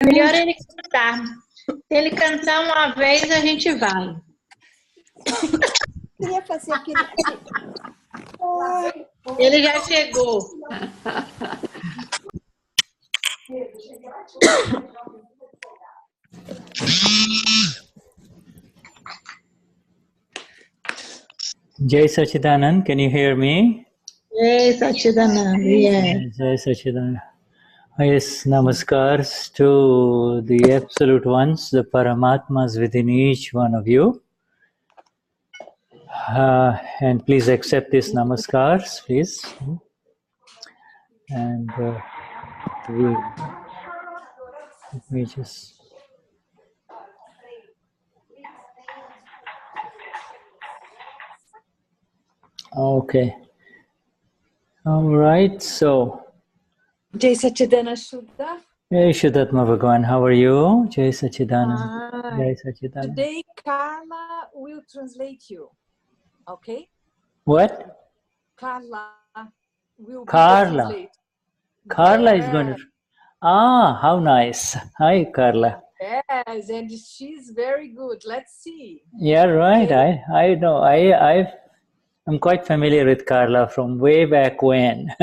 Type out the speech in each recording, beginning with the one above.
Melhor ele cantar. Se ele cantar uma vez, a gente vai. Queria fazer aquele... Ele já chegou. Jai Sachidanand, can you hear me? Jai Sachidanand, yes. Jai Sachidanand. Yes, namaskars to the Absolute Ones, the Paramatmas within each one of you. And please accept this namaskars, please. And we just... Okay. All right, so... Jai Sachidanand Shuddha. Hey, Shuddhatma Bhagwan, how are you? Jai Sachidanand. Jai Sachidanand. Today, Carla will translate you. Okay? What? Carla will Carla. Carla is going to... Ah, how nice. Hi, Carla. Yes, and she's very good. Let's see. Yeah, right. Okay. I know. I'm quite familiar with Carla from way back when.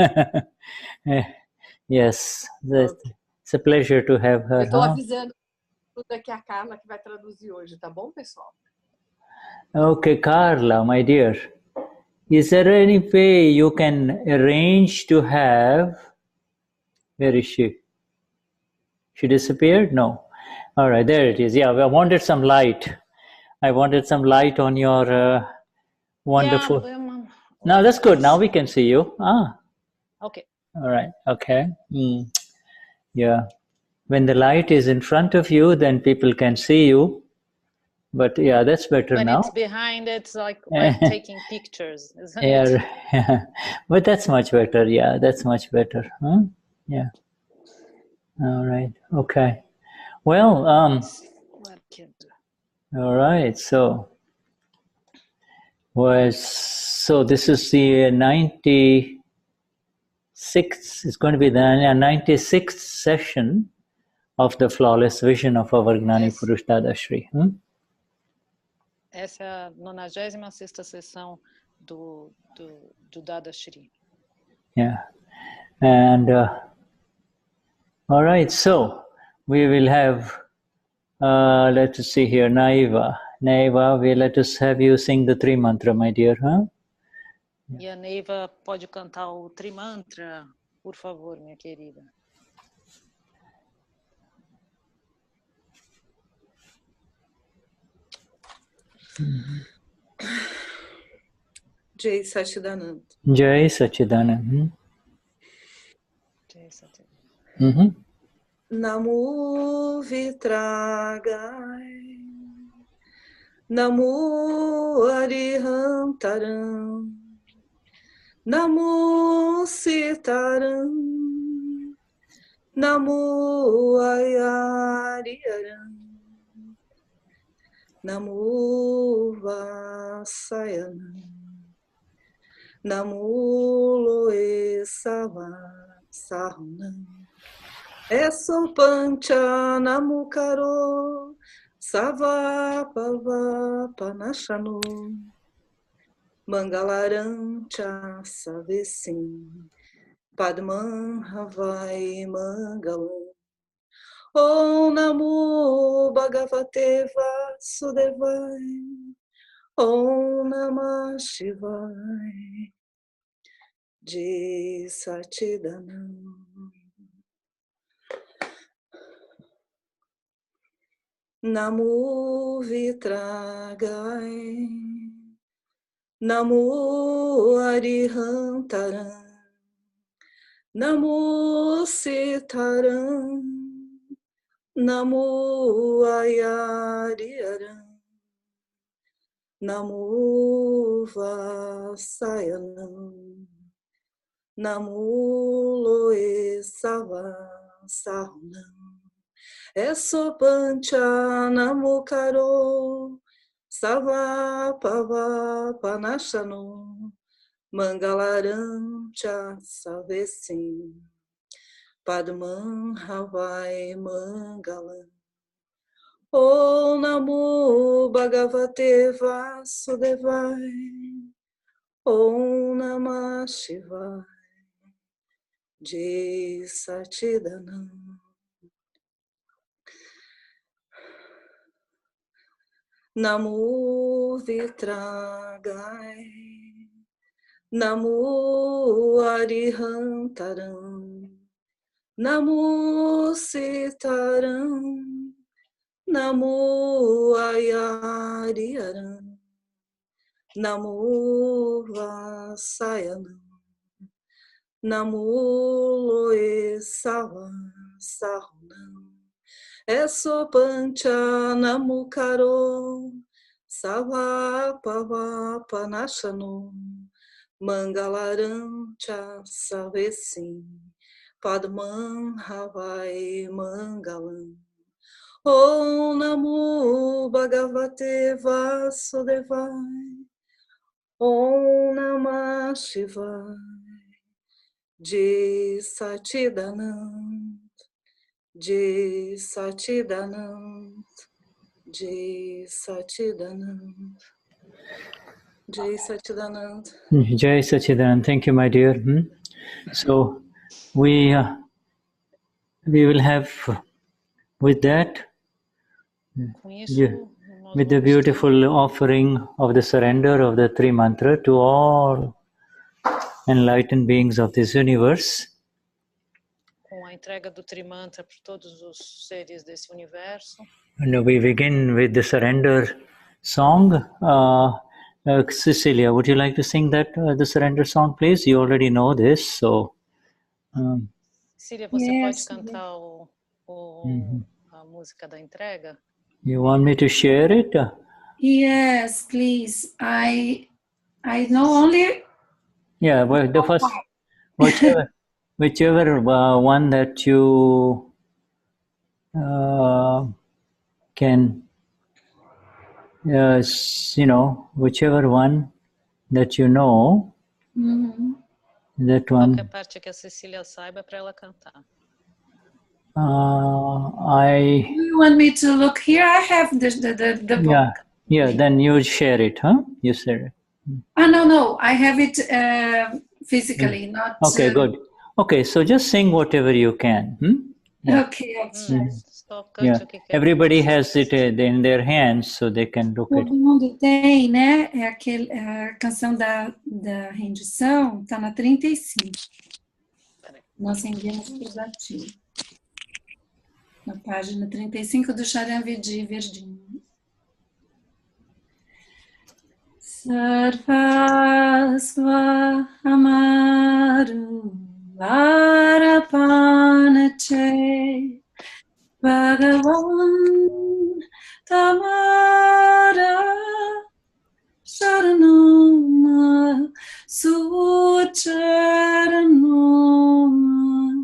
Yes, it's a pleasure to have her. Eu estou avisando que é a Carla que vai traduzir hoje, tá bom, pessoal? Okay, Carla, my dear. Is there any way you can arrange to have... Where is she? She disappeared? No. All right, there it is. Yeah, I wanted some light. I wanted some light on your wonderful... Yeah, no, that's good. Now we can see you. Ah. Okay. All right. Okay. Yeah. When the light is in front of you, then people can see you. But yeah, that's better when now. When it's behind, it's like taking pictures, isn't yeah, it? Yeah. But that's much better. Yeah, that's much better. Huh? Yeah. All right. Okay. Well, all right. So this is the 96th. It's going to be the 96th session of the flawless vision of our Gnani Purush Dadashri. Essa é a 96ª sessão do Dadashri. Yeah. And all right, so we will have, let us see here, Naiva, let us have you sing the Tri Mantra, my dear, huh? E a Neiva pode cantar o Trimantra, por favor, minha querida. Jai Sachidanand. Jai Sachidanand. Jai Sachidanand. Namo Vitragai. Namo Arihantaram. Namo Sitaram. Namo Ayariaram. Namo Vasayanam. Namo Loe Sarunam. Eso Pancha Namo Karo Sava Pava Panashano Mangalarancha Savesim Padman Havai Mangalam. Om Namo Bhagavate Vasudevaya. Om Namah Shivaya. Jai Sachidanand. Namo Vitragai. Namo Arihantaram. Namo Sitaram. Namo Ayariaram. Namo Vasayanam. Namo Loe Sarunam. Eso Pancha Namo Karo Sava Pava Panashano Mangalarancha Savesim Padman Havai Mangalam. Om Namo Bhagavate Vasudevaya. Om Namah Shivaya. Jai Satchidanand. Namo Vitragai. Namo Arihantaram. Namo Sitaram. Namo Ayariaram. Namo Vasayanam. Namo Loe Sawa Sahunam. Eso Pancha Namo Karo. Sawa Pava Panashano. Mangalaram Cha Savesim. Padman Havai Mangalam. Om Namo Bhagavate Vasudevaya. Om Namah Shivaya. Jai Satchidanand. Jai Satchidanand. Jai Satchidanand. Jai Satchidanand. Jai Satchidanand. Thank you, my dear. So we will have with that, Com isso, nós with the vamos beautiful offering of the surrender of the three mantra to all enlightened beings of this universe. com a entrega do Trimantra para todos os seres desse universo. And we begin with the surrender song. Cecilia, would you like to sing that, the surrender song, please? You already know this, so... Cecília, você Yes. pode cantar a música da entrega? You want me to share it? Yes, please. I know only Yeah, well, the first, whichever one that you can, whichever one that you know, that one. Qualquer parte que a Cecília saiba para ela cantar. Do you want me to look here? I have the book. Yeah, then you share it, huh? You share it. No, I have it physically, not... Okay, good. Okay, so just sing whatever you can. Yeah. Okay, I'll try. Só cante o que quer. Everybody has it in their hands, so they can look at it. Todo mundo tem, né? É a canção da rendição, está na 35. Nós enviamos para o Zati. Na página 35 do Charanvidi verdinho. Sarvasva amaru varapanache Bhagavan tamara saranoma sucharanoma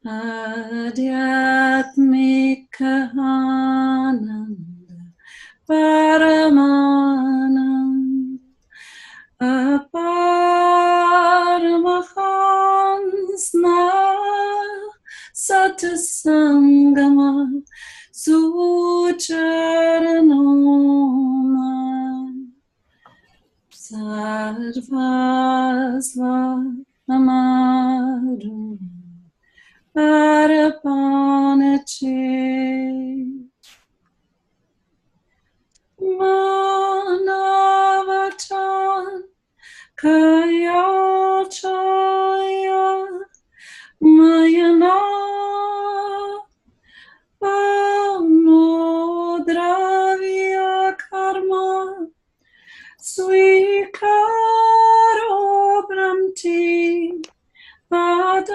Adhyatmika Ananda Paramananda Aparamahansna Satasangama Sucharanoma Sarvasva Amaru Arapanache Manavatan Kayachaya Mayana Panodravya Karma Svikaro Bramti Padakani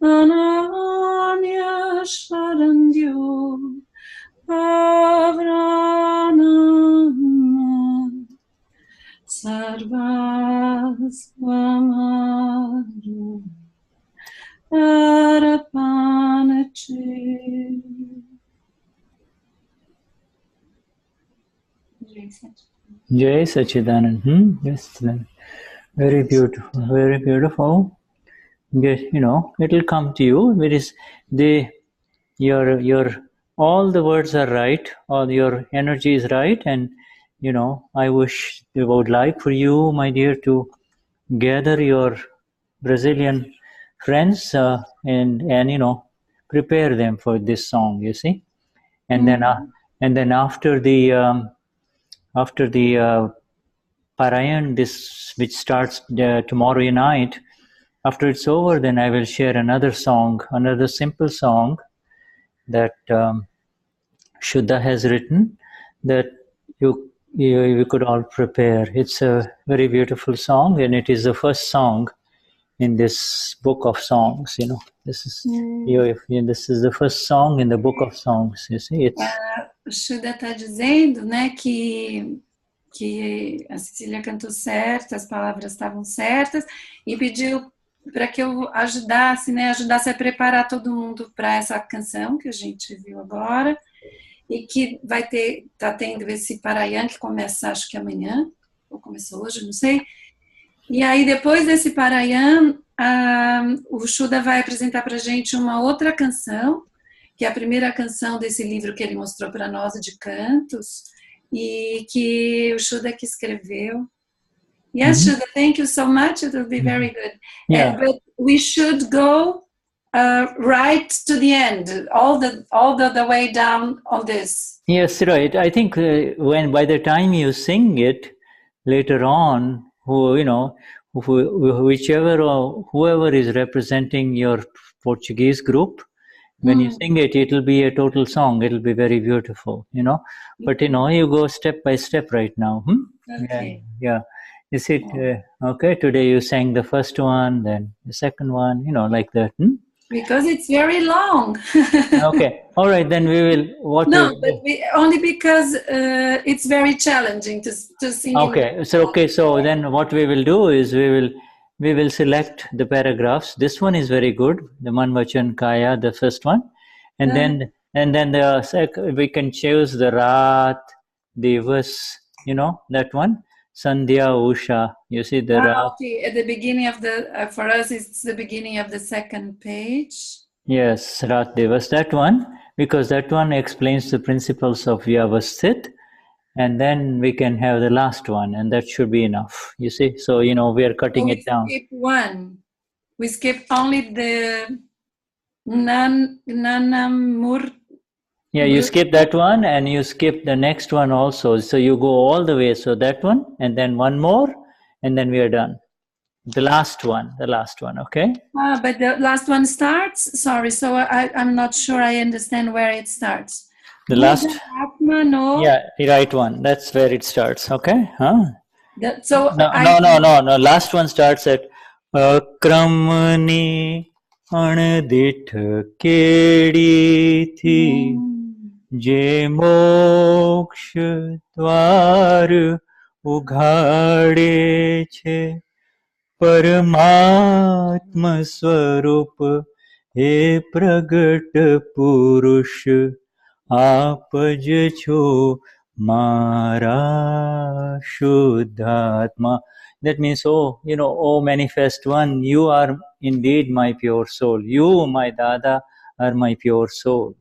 Ananya Sharandyo Avranam Sarvasvamaru Arapanache. Jai Satchidanand. Yes. Very beautiful, very beautiful. Yes, you know, it'll come to you. It is your all the words are right, all your energy is right, and you know, I would like for you, my dear, to gather your Brazilian friends and you know, prepare them for this song. You see, and then after the Parayan, this which starts tomorrow night. After it's over, then I will share another song, another simple song that Shuddha has written that you could all prepare. It's a very beautiful song, and it is the first song in this book of songs. You know, this is this is the first song in the book of songs. You see, it's. Shuddha está dizendo, né, que a Cecília cantou certo, as palavras estavam certas, e pediu para que eu ajudasse, né, ajudasse a preparar todo mundo para essa canção que a gente viu agora, e que tá tendo esse Parayan que começa, acho que amanhã, ou começou hoje, não sei. E aí, depois desse Parayan, o Shuddha vai apresentar para a gente uma outra canção, que é a primeira canção desse livro que ele mostrou para nós, de cantos, e que o Shuddha que escreveu. Yes, Shuddha, thank you so much. It will be very good. Yeah. But we should go right to the end, all the way down on this. Yes, right. I think when by the time you sing it later on, whoever is representing your Portuguese group, when you sing it, it will be a total song. It will be very beautiful, you know. But you know, you go step by step right now. Okay. Yeah. Is it okay? Today you sang the first one, then the second one, you know, like that. Because it's very long. Okay. All right. Then we will. Only because it's very challenging to sing. Okay. So then what we will do is we will select the paragraphs. This one is very good, the Manvachan Kaya, the first one, and then we can choose the Raat, Divas, you know, that one, Sandhya, Usha. You see the Raat. Okay. At the beginning of the for us it's the beginning of the second page. Yes, Raat Divas, that one, because that one explains the principles of Vyavasthit. And then we can have the last one, and that should be enough. You see, so you know we are cutting it down. We skip one. We skip only the Gnanamur. Yeah, you skip that one, and you skip the next one also. So you go all the way. So that one, and then one more, and then we are done. The last one. Okay. But the last one starts. Sorry, so I'm not sure I understand where it starts. The last, no. Yeah, the right one. That's where it starts. Okay, huh? No. Last one starts at Akramni anaditha kedi thi je moksha dwar ughade che Paramatma swarup he pragat purush Apaj cho mara shuddhatma. That means, oh manifest one, you are indeed my pure soul. You, my Dada, are my pure soul.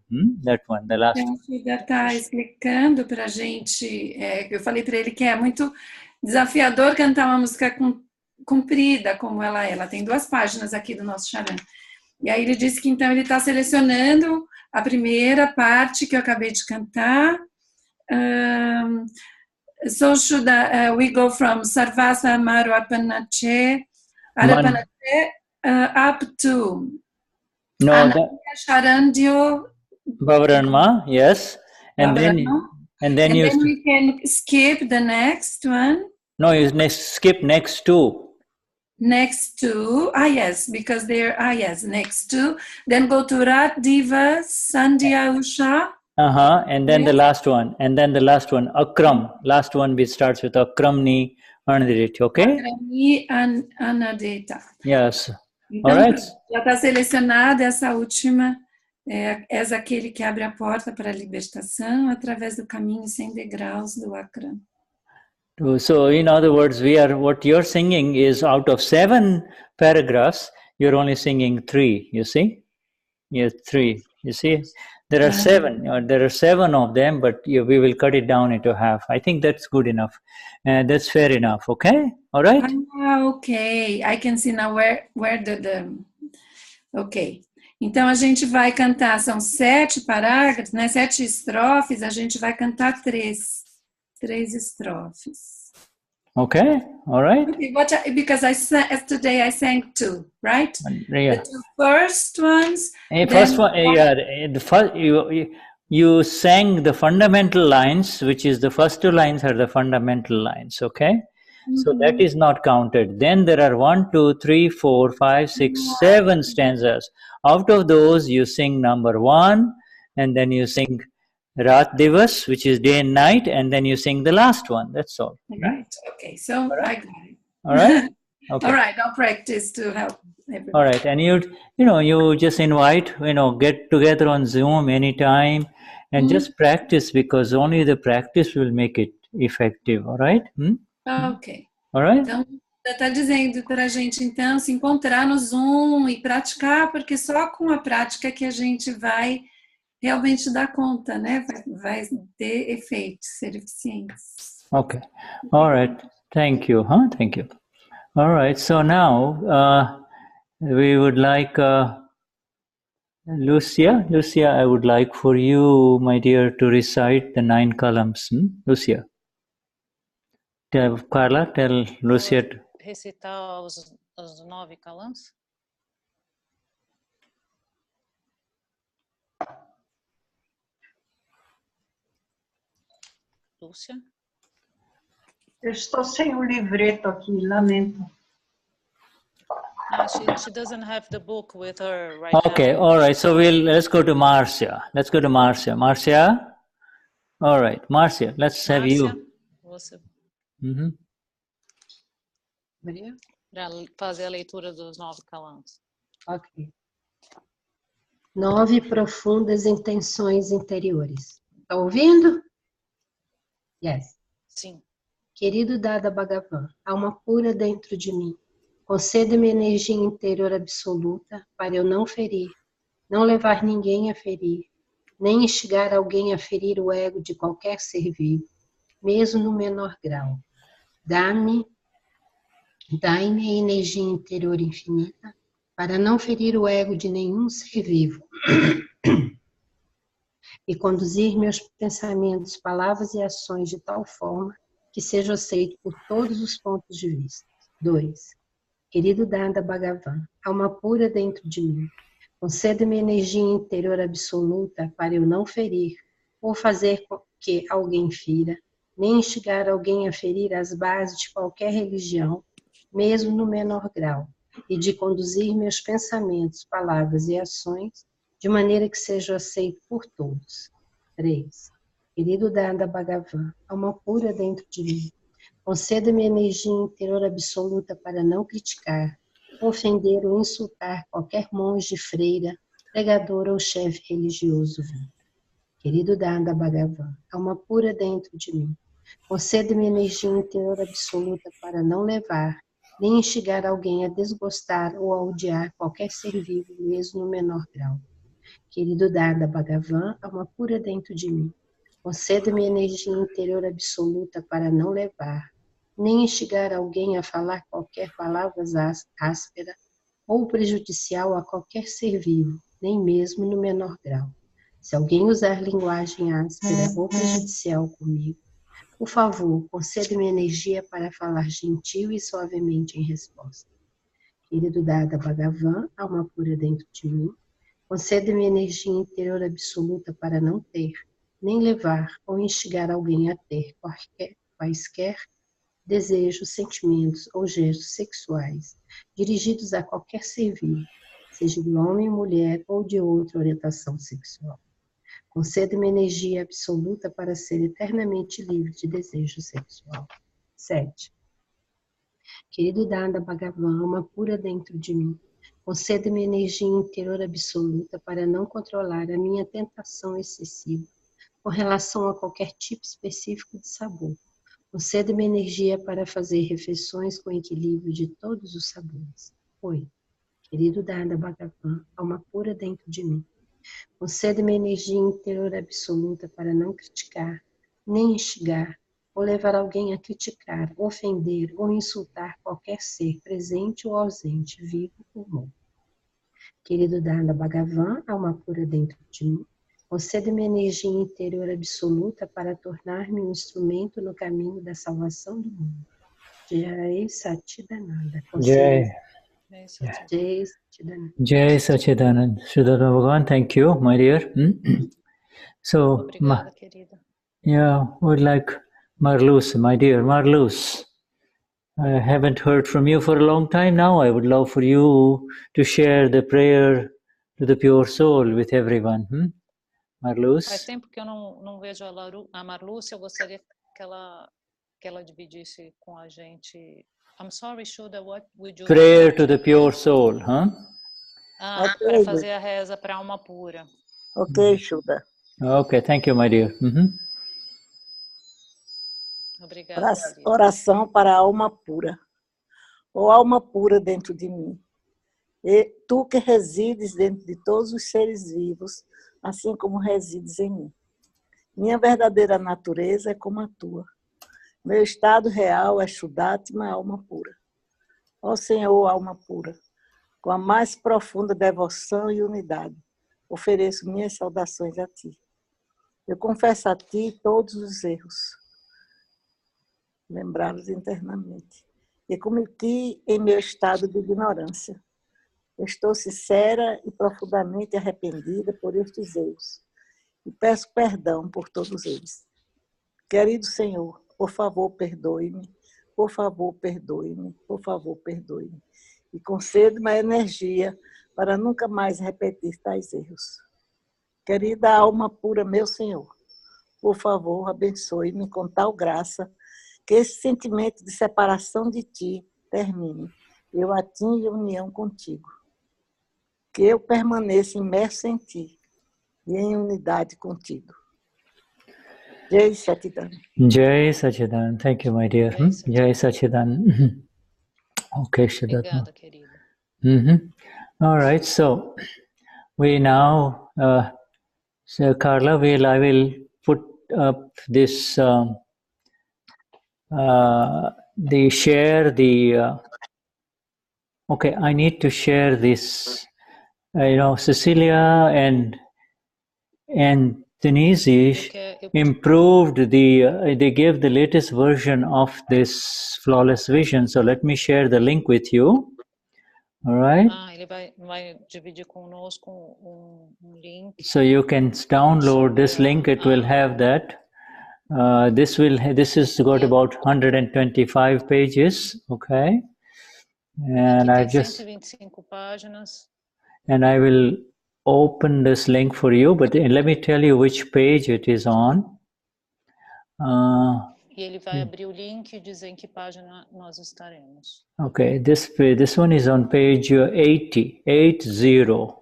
That one, the last one. Shuddha está explicando para a gente, eu falei para ele que é muito desafiador cantar uma música comprida como ela é. Ela tem 2 páginas aqui do nosso charan. E aí ele disse que então ele está selecionando a primeira parte que eu acabei de cantar. So we go from Sarvasa Maru Arpanache up to Sharandyo Bhavaranma, yes. And then we can skip the next one. No, you skip next two. Next to, yes, because they're, yes, next to. Then go to Rat, Diva, Sandhya, Usha. And then the last one. And then the last one, Akram. Last one which starts with Akramni Anadita, okay? Akramni Anadita. Yes. Então, all right. Já está selecionada essa última. És aquele que abre a porta para a libertação através do caminho sem degraus do Akram. So in other words, what you're singing is out of 7 paragraphs, you're only singing 3, you see? Yes, 3, you see? There are 7, or there are 7 of them, but we will cut it down into half. I think that's good enough. That's fair enough, okay? All right? Ok, I can see now where Ok. Então a gente vai cantar, são 7 parágrafos, né? 7 estrofes, a gente vai cantar 3 estrofes. Okay, all right. Okay, because today I sang 2, right? Yeah. The 2 first ones. First one, you sang the fundamental lines, which is the first 2 lines are the fundamental lines, okay? So that is not counted. Then there are 1, 2, 3, 4, 5, 6, 7 stanzas. Out of those, you sing number 1, and then you sing Raat Divas, which is day and night, and then you sing the last one. That's all. Right. Okay. So I got it. All right. Okay. All right. I'll practice to help everybody. All right. And you just invite, get together on Zoom anytime, and just practice, because only the practice will make it effective. All right. Ok. All right. Então, está dizendo para a gente, então, se encontrar no Zoom e praticar, porque só com a prática que a gente vai realmente dar conta, né? Vai ter efeitos, ser eficientes. Okay. All right. Thank you. Thank you. All right. So now we would like Lucia. Lucia, I would like for you, my dear, to recite the 9 columns. Lucia. Carla, tell Lucia. Recitar os 9 columns? Lúcia? Eu estou sem o livreto aqui, lamento. She doesn't have the book with her right Okay, now. all right. So let's go to Marcia. Marcia. All right, Marcia, let's have you. Você. Maria? Para fazer a leitura dos 9 columns. Ok. 9 profundas intenções interiores. Está ouvindo? Yes. Sim. Querido Dada Bhagavan, alma pura dentro de mim, conceda-me energia interior absoluta para eu não ferir, não levar ninguém a ferir, nem instigar alguém a ferir o ego de qualquer ser vivo, mesmo no menor grau. Dai-me a energia interior infinita para não ferir o ego de nenhum ser vivo e conduzir meus pensamentos, palavras e ações de tal forma que seja aceito por todos os pontos de vista. 2. Querido Dada Bhagavan, alma pura dentro de mim, conceda-me energia interior absoluta para eu não ferir ou fazer com que alguém fira, nem instigar alguém a ferir as bases de qualquer religião, mesmo no menor grau, e de conduzir meus pensamentos, palavras e ações de maneira que seja aceito por todos. 3. Querido Dada Bhagavan, alma pura dentro de mim, conceda-me energia interior absoluta para não criticar, ofender ou insultar qualquer monge, freira, pregador ou chefe religioso. Querido Dada Bhagavan, alma pura dentro de mim, conceda-me energia interior absoluta para não levar, nem instigar alguém a desgostar ou a odiar qualquer ser vivo, mesmo no menor grau. Querido Dada Bhagavan, alma pura dentro de mim, conceda-me energia interior absoluta para não levar, nem instigar alguém a falar qualquer palavra áspera ou prejudicial a qualquer ser vivo, nem mesmo no menor grau. Se alguém usar linguagem áspera ou prejudicial comigo, por favor, conceda-me energia para falar gentil e suavemente em resposta. Querido Dada Bhagavan, alma pura dentro de mim, conceda-me energia interior absoluta para não ter, nem levar ou instigar alguém a ter quaisquer desejos, sentimentos ou gestos sexuais dirigidos a qualquer ser vivo, seja de homem, mulher ou de outra orientação sexual. Conceda-me energia absoluta para ser eternamente livre de desejo sexual. 7. Querido Dada Bhagavan, alma pura dentro de mim, conceda-me energia interior absoluta para não controlar a minha tentação excessiva com relação a qualquer tipo específico de sabor, Concede-me energia para fazer refeições com equilíbrio de todos os sabores. 8. Querido Dada Bhagavan, alma pura dentro de mim. Concede-me energia interior absoluta para não criticar, nem instigar, ou levar alguém a criticar, ofender ou insultar qualquer ser presente ou ausente, vivo ou morto. Querido Dada Bhagavan, alma pura dentro de mim, concede-me energia interior absoluta para tornar-me um instrumento no caminho da salvação do mundo. Jai Satchidananda. Jai. Jai Satchidananda. Jai Satchidanand. Shuddha Bhagavan, thank you, my dear. So, Obrigada, querida. yeah, would like Marluz, my dear Marluz. I haven't heard from you for a long time now. I would love for you to share the prayer to the pure soul with everyone. Marluz. Faz tempo que eu não vejo a Marlúcia, eu gostaria que ela dividisse com a gente. I'm sorry, Shuddha, what would you Prayer like to the pure soul, para fazer a reza para a alma pura. Ok, Shuddha. Okay, thank you, my dear. Obrigada, querida. Oração para a alma pura. Ó alma pura dentro de mim. E tu que resides dentro de todos os seres vivos, assim como resides em mim. Minha verdadeira natureza é como a tua. Meu estado real é Shuddhatma, alma pura. Ó Senhor, alma pura, com a mais profunda devoção e unidade, ofereço minhas saudações a ti. Eu confesso a ti todos os erros, lembrados internamente, e cometi em meu estado de ignorância. Estou sincera e profundamente arrependida por estes erros e peço perdão por todos eles. Querido Senhor, por favor, perdoe-me, por favor, perdoe-me, por favor, perdoe-me e conceda-me a energia para nunca mais repetir tais erros. Querida alma pura, meu Senhor, por favor, abençoe-me com tal graça que esse sentimento de separação de ti termine. Eu atinja união contigo. Que eu permaneça imerso em ti e em unidade contigo. Jai Satchidananda. Jai Satchidanand. Thank you, my dear. Jai Satchidanand. Okay, Shuddha. Obrigada, querida. All right, so we now, so Carla, I will put up this, okay, I need to share this. Cecilia and Denise improved they gave the latest version of this flawless vision. So let me share the link with you. All right. Ele vai dividir conosco link. So you can download this link. It will have that. This has got about 125 pages. Okay. And I just 125 páginas. And I will open this link for you, but let me tell you which page it is on. E ele vai abrir o link e dizer em que página nós estaremos. Okay, this one is on page 80. 80.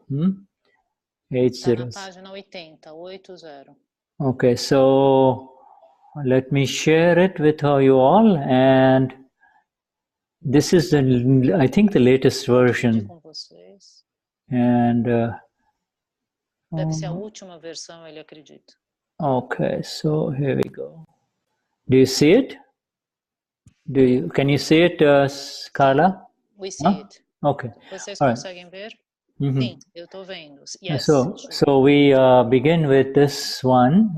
80. Está na página 80. Okay, so let me share it with you all, and this is I think the latest version. Com vocês. And deve ser a última versão, ele acredita. Okay, so here we go. Do you see it? Can you see it, Carla? We see it. Okay. Vocês conseguem ver? Sim, eu estou vendo. Yes. So we begin with this one,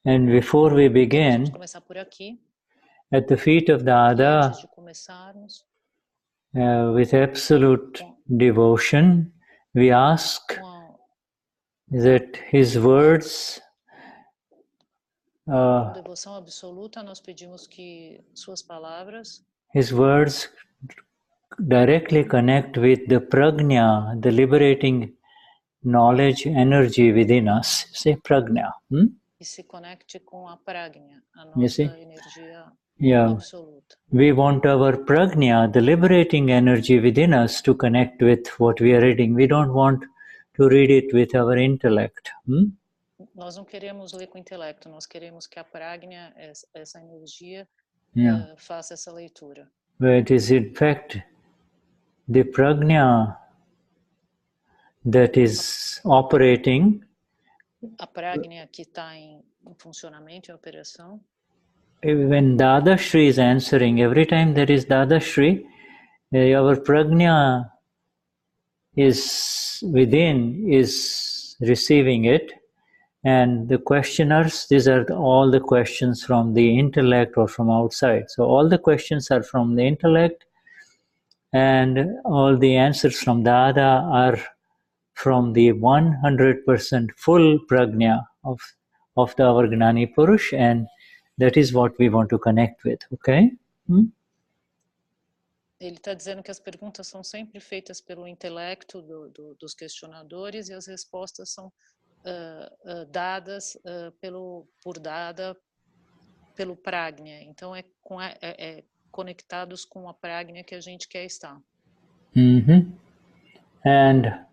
and before we begin, vamos começar por aqui. At the feet of Dada, antes de começarmos, with absolute devotion, we ask that his words, devoção absoluta, nós pedimos que suas palavras, his words directly connect with the prajna, the liberating knowledge energy within us. Say prajna. E se conecte com a prajna, a nossa energia absoluta. We want our prajna, the liberating energy within us, to connect with what we are reading. We don't want to read it with our intellect. nós não queremos ler com o intelecto, nós queremos que a pragna, essa energia, faça essa leitura. But it is in fact the prajna that is operating. A pragna que está em funcionamento, em operação. When Dadashri is answering, every time there is Dadashri, our prajna is within, is receiving it. And the questioners, these are all the questions from the intellect or from outside. So all the questions are from the intellect, and all the answers from Dada are from the 100% full prajna of our Gnani Purush, and that is what we want to connect with, okay? Ele está dizendo que as perguntas são sempre feitas pelo intelecto dos questionadores e as respostas são dadas pelo prajna. Então é conectados com a prajna que a gente quer estar. And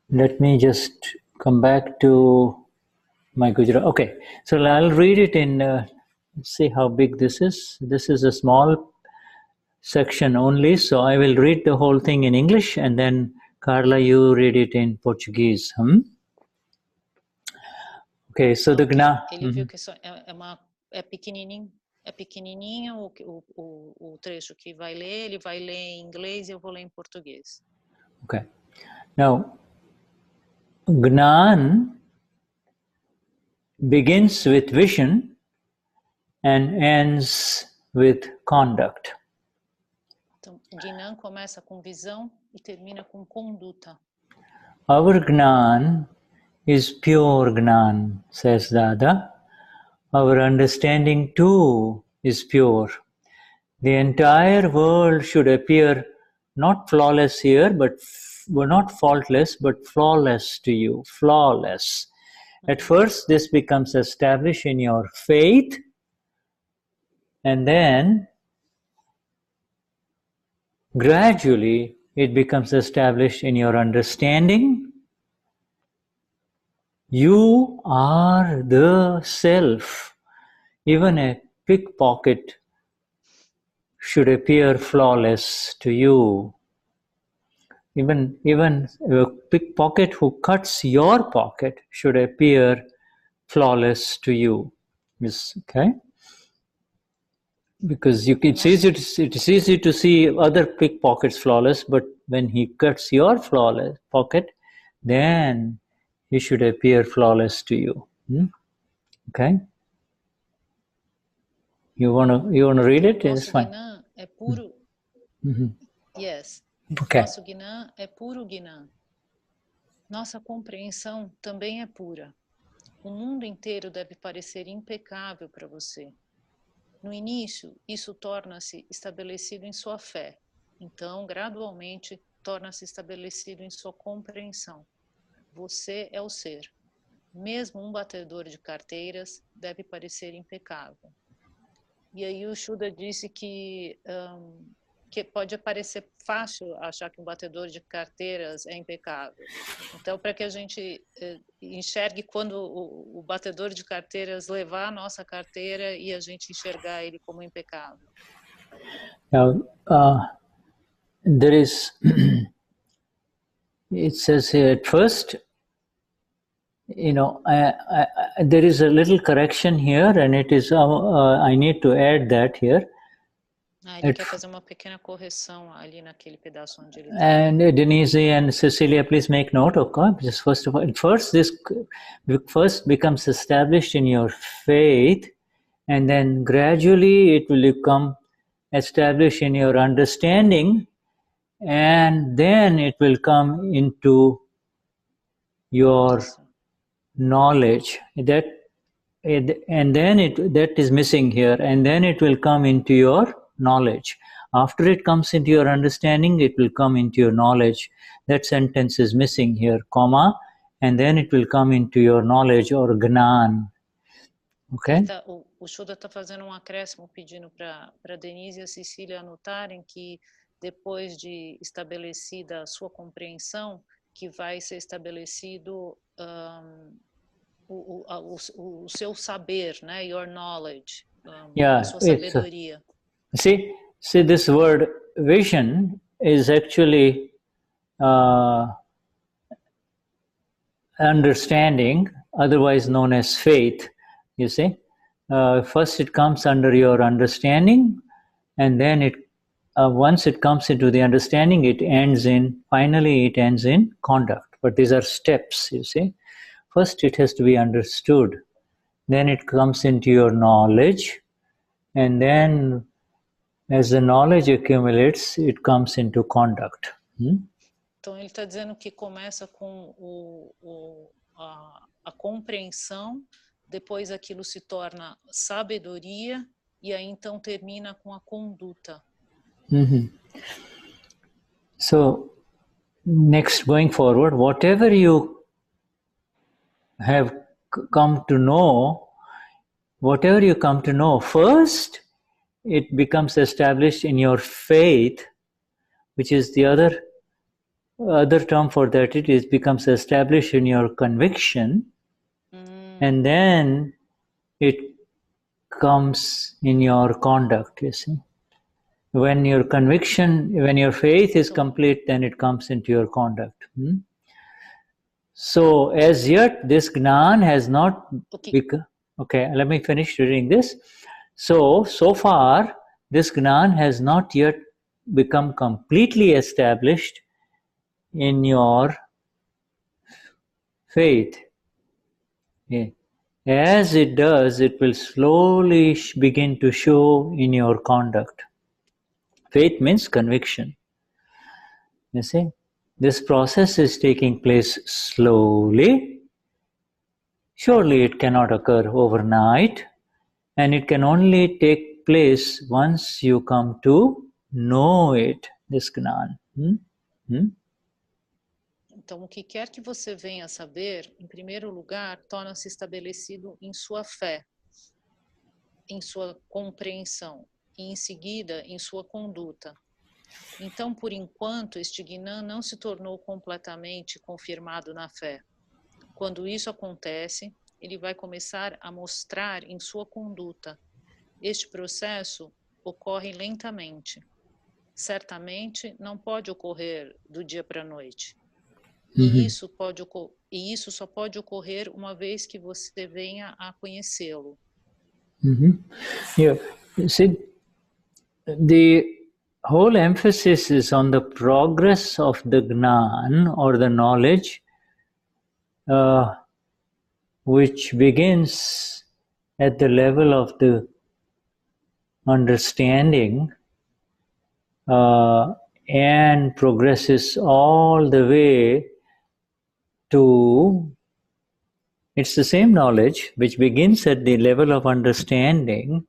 let me just come back to my Gujarati. Okay, so I'll read it in, let's see how big this is. This is a small section only, so I will read the whole thing in English, and then Carla, you read it in Portuguese. Okay, so the Gna. Ele viu que é pequenininho. É pequenininho o trecho que vai ler, ele vai ler em inglês e eu vou ler em português. Okay. Now, Gnan begins with vision and ends with conduct. Então, Gnan começa com visão e termina com conduta. Our Gnan is pure Gnan, says Dada. Our understanding too is pure. The entire world should appear not flawless here, but not faultless, but flawless to you, flawless. At first, this becomes established in your faith, and then gradually it becomes established in your understanding. You are the self. Even a pickpocket should appear flawless to you. Even a pickpocket who cuts your pocket should appear flawless to you. Yes, okay? Because it's easy to see other pickpockets flawless, but when he cuts your flawless pocket, then he should appear flawless to you. Okay? You wanna read it? It's fine. Gnan é puro. Yes. Okay. Nosso Gnan é puro Gnan. Nossa compreensão também é pura. O mundo inteiro deve parecer impecável para você. No início, isso torna-se estabelecido em sua fé. Então, gradualmente, torna-se estabelecido em sua compreensão. Você é o ser. Mesmo um batedor de carteiras deve parecer impecável. E aí o Shuddha disse que pode parecer fácil achar que um batedor de carteiras é impecável. Então, para que a gente enxergue quando o batedor de carteiras levar a nossa carteira e a gente enxergar ele como impecável. Now, there is, it says here at first, there is a little correction here, and it is, I need to add that here. Ele quer fazer uma pequena correção ali naquele pedaço onde ele está. And Denise and Cecilia, please make note, okay? Just first of all, this first becomes established in your faith, and then gradually it will become established in your understanding, and then it will come into your knowledge. That is missing here, and then it will come into your knowledge. After it comes into your understanding, it will come into your knowledge. That sentence is missing here, comma, and then it will come into your knowledge or Gnan. Okay? O Shuddha está fazendo acréscimo pedindo para Denise e a Cecília anotarem que depois de estabelecida a sua compreensão, que vai ser estabelecido o seu saber, né? Your knowledge, a sua sabedoria. See, this word vision is actually understanding, otherwise known as faith, you see. First it comes under your understanding, and then once it comes into the understanding, finally it ends in conduct. But these are steps, you see. First it has to be understood, then it comes into your knowledge, and then as the knowledge accumulates, it comes into conduct. Então ele está dizendo que começa com a compreensão, depois aquilo se torna sabedoria, e aí então termina com a conduta. So, next, going forward, whatever you have come to know, first it becomes established in your faith, which is the other term for that. It becomes established in your conviction, and then it comes in your conduct, you see. When your faith is complete, then it comes into your conduct. So, as yet, this Gnan has not become... Okay, let me finish reading this. So far, this Gnan has not yet become completely established in your faith. Okay. As it does, it will slowly begin to show in your conduct. Faith means conviction. You see, this process is taking place slowly. Surely it cannot occur overnight, and it can only take place once you come to know it, this Gnan. Então, o que quer que você venha a saber, em primeiro lugar, torna-se estabelecido em sua fé, em sua compreensão, e em seguida em sua conduta. Então, por enquanto, este Gnan não se tornou completamente confirmado na fé. Quando isso acontece, ele vai começar a mostrar em sua conduta. Este processo ocorre lentamente. Certamente não pode ocorrer do dia para a noite. E isso só pode ocorrer uma vez que você venha a conhecê-lo. Yeah. See, the whole emphasis is on the progress of the Gnan or the knowledge, which begins at the level of the understanding and progresses all the way to... It's the same knowledge which begins at the level of understanding,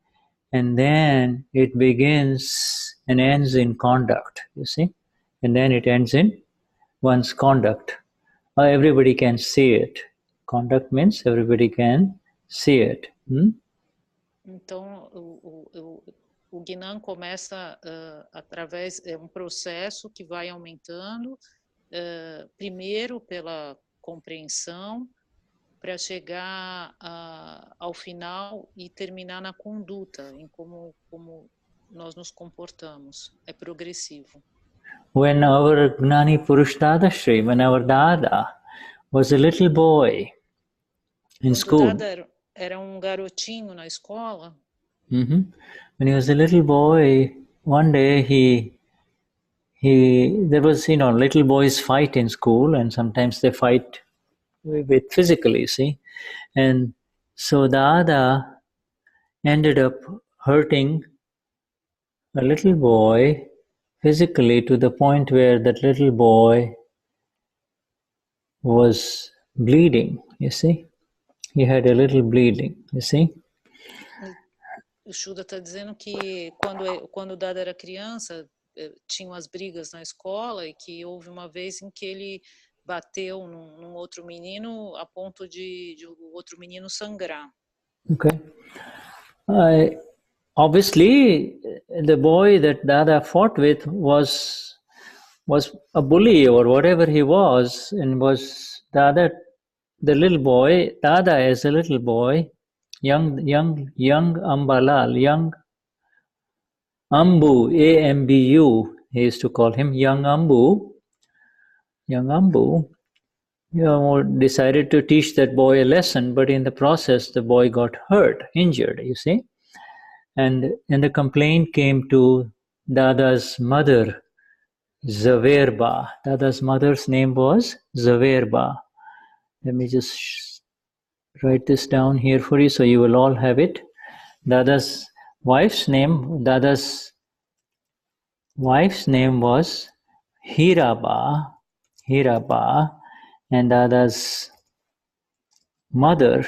and then it begins and ends in conduct, you see. And then it ends in one's conduct. Everybody can see it. Conduct means everybody can see it. Então, o Gnan começa através de um processo que vai aumentando, primeiro pela compreensão, para chegar ao final e terminar na conduta, em como nós nos comportamos. É progressivo. When our Gnani Purush Dadashri, when our Dada was a little boy in school. Dada era garotinho na escola. When he was a little boy, one day there was, little boys fight in school, and sometimes they fight with physically, see. And so Dada ended up hurting a little boy physically to the point where that little boy was bleeding, you see. He had a little bleeding, you see. O Shuddha está dizendo que quando Dada era criança, tinham as brigas na escola, e que houve uma vez em que ele bateu num outro menino a ponto de o outro menino sangrar. Okay. Obviously, the boy that Dada fought with was was a bully or whatever he was, and was the little boy, Dada as a little boy, young Ambalal, young Ambu, A-M-B-U, he used to call him young Ambu, decided to teach that boy a lesson, but in the process the boy got hurt, injured, you see. And the complaint came to Dada's mother, Zaverba. Dada's mother's name was Zaverba. Let me just write this down here for you so you will all have it. Dada's wife's name was Hiraba, and Dada's mother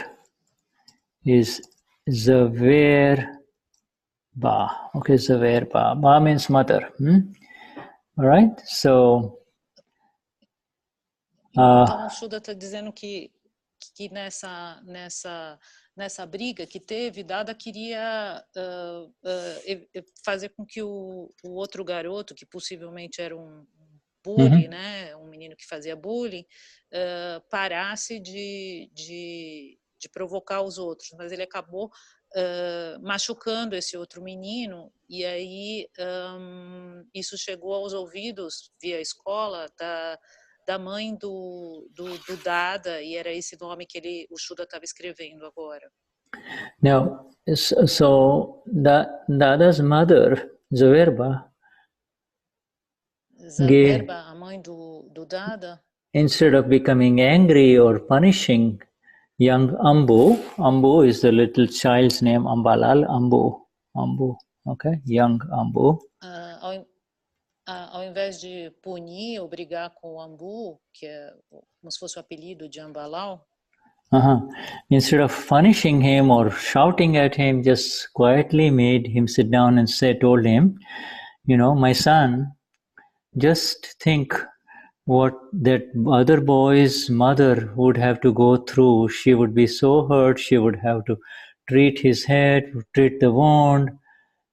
is Zaverba. Okay, Zaverba. Ba means mother. All right, so. Então, o Shuddha está dizendo que nessa briga que teve, Dada queria fazer com que o outro garoto, que possivelmente era um bully, né, um menino que fazia bullying, parasse de provocar os outros, mas ele acabou machucando esse outro menino, e aí isso chegou aos ouvidos via escola da mãe do Dada, e era esse nome que o Shuddha estava escrevendo agora. Now, so Dada's mother, Zaverba, a mãe do Dada, instead of becoming angry or punishing young Ambu is the little child's name, Ambalal, Ambu, okay, young Ambu. Ao invés de punir ou brigar com o Ambu, que é como se fosse o apelido de Ambalal, instead of punishing him or shouting at him, just quietly made him sit down and told him, my son, just think what that other boy's mother would have to go through. She would be so hurt, she would have to treat his head, treat the wound,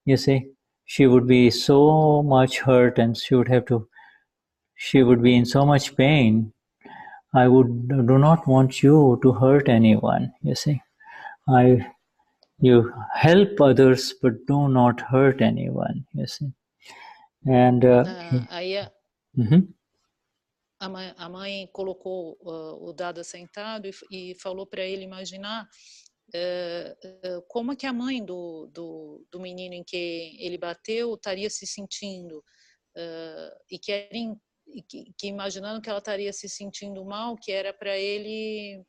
you see. She would be so much hurt and she would be in so much pain. I do not want you to hurt anyone, you see. You help others, but do not hurt anyone, you see. And aí a mãe colocou o Dada sentado e falou para ele imaginar como é que a mãe do menino em que ele bateu estaria se sentindo, e que imaginando que ela estaria se sentindo mal, que era para ele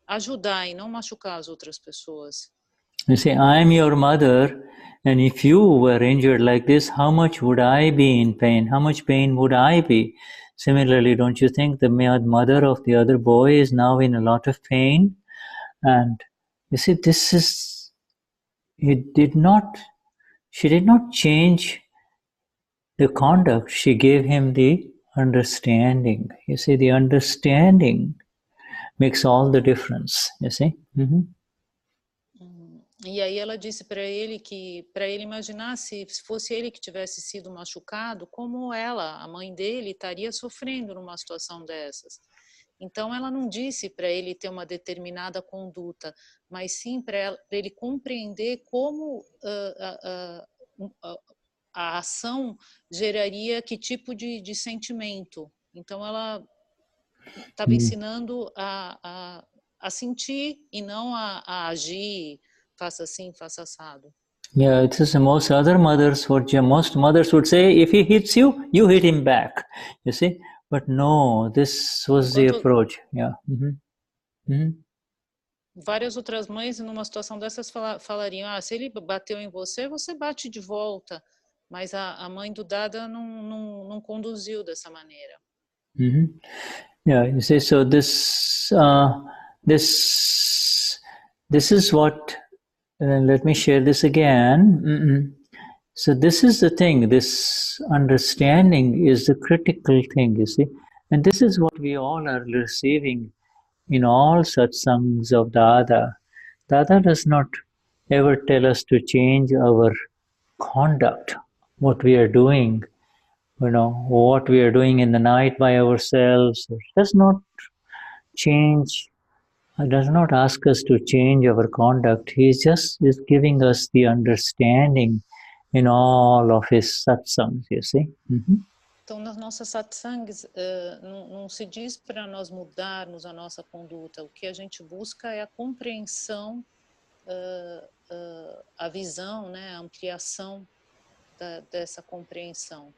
ajudar e não machucar as outras pessoas. You see, I am your mother, and if you were injured like this, how much would I be in pain? How much pain would I be? Similarly, don't you think the mother of the other boy is now in a lot of pain? And you see, she did not change the conduct. She gave him the understanding. You see, the understanding makes all the difference, you see. E aí ela disse para ele que, para ele imaginar se fosse ele que tivesse sido machucado, como ela, a mãe dele, estaria sofrendo numa situação dessas. Então ela não disse para ele ter uma determinada conduta, mas sim para ele compreender como a ação geraria que tipo de sentimento. Então ela estava ensinando a sentir e não a agir, faça assim, faça assado. Yeah, it is most mothers would say, if he hits you, you hit him back. You see, but no, this was the approach. Yeah. Várias outras mães, numa situação dessas, falariam: se ele bateu em você, você bate de volta. Mas a mãe do Dada não conduziu dessa maneira. Yeah, you see, so this is what. Let me share this again. So this is the thing. This understanding is the critical thing, you see, and this is what we all are receiving in all satsangs of Dada. Dada does not ever tell us to change our conduct, what we are doing, what we are doing in the night by ourselves. It does not change, does not ask us to change our conduct. He is giving us the understanding in all of his satsangs, you see. Então, nas nossas satsangs, não se diz para nós mudarmos a nossa conduta. O que a gente busca é a compreensão, a visão, né, a ampliação dessa compreensão.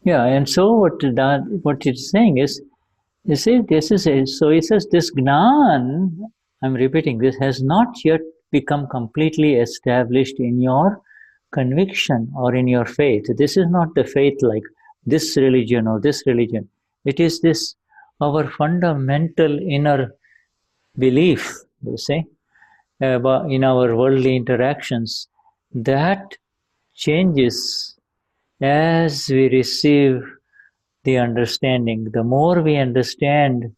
Yeah, and so what it's saying is, you see, so he says this Gnan, I'm repeating, this has not yet become completely established in your conviction or in your faith. This is not the faith like this religion or this religion. It is this, our fundamental inner belief, you see, in our worldly interactions, that changes as we receive the understanding. The more we understand,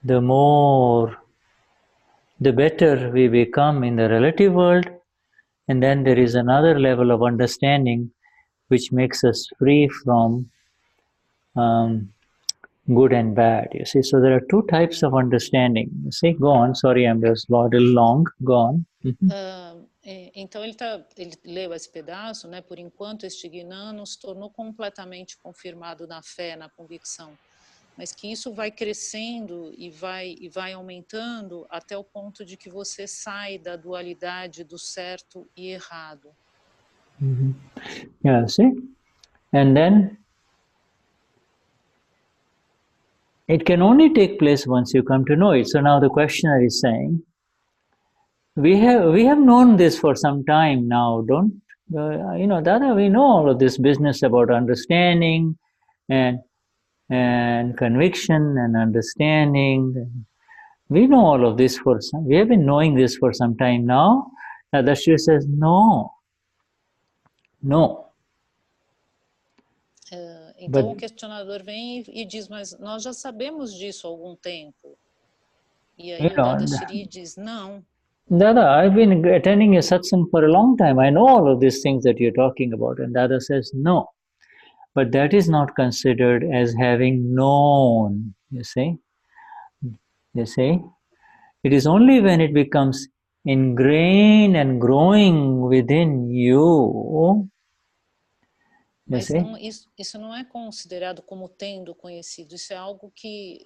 the better we become in the relative world, and then there is another level of understanding which makes us free from good and bad, you see. So there are two types of understanding, you see. Go on, sorry, I'm just a little long, go on. Então ele leu esse pedaço, né? Por enquanto este Gnan não se tornou completamente confirmado na fé, na convicção, mas que isso vai crescendo e vai aumentando até o ponto de que você sai da dualidade do certo e errado. Yeah, see, and then it can only take place once you come to know it. So now the questioner is saying, we have known this for some time now, don't Dada, we know all of this business about understanding and conviction and understanding. We know all of this we have been knowing this for some time now. Dadashri says, no. Então o questionador vem e diz, mas nós já sabemos disso há algum tempo. E aí o Dadashri diz, não. Dada, I've been attending a satsang for a long time. I know all of these things that you're talking about. And Dada says, no. But that is not considered as having known, you see. You see? It is only when it becomes ingrained and growing within you. Mas isso não é considerado como tendo conhecido. Isso é algo que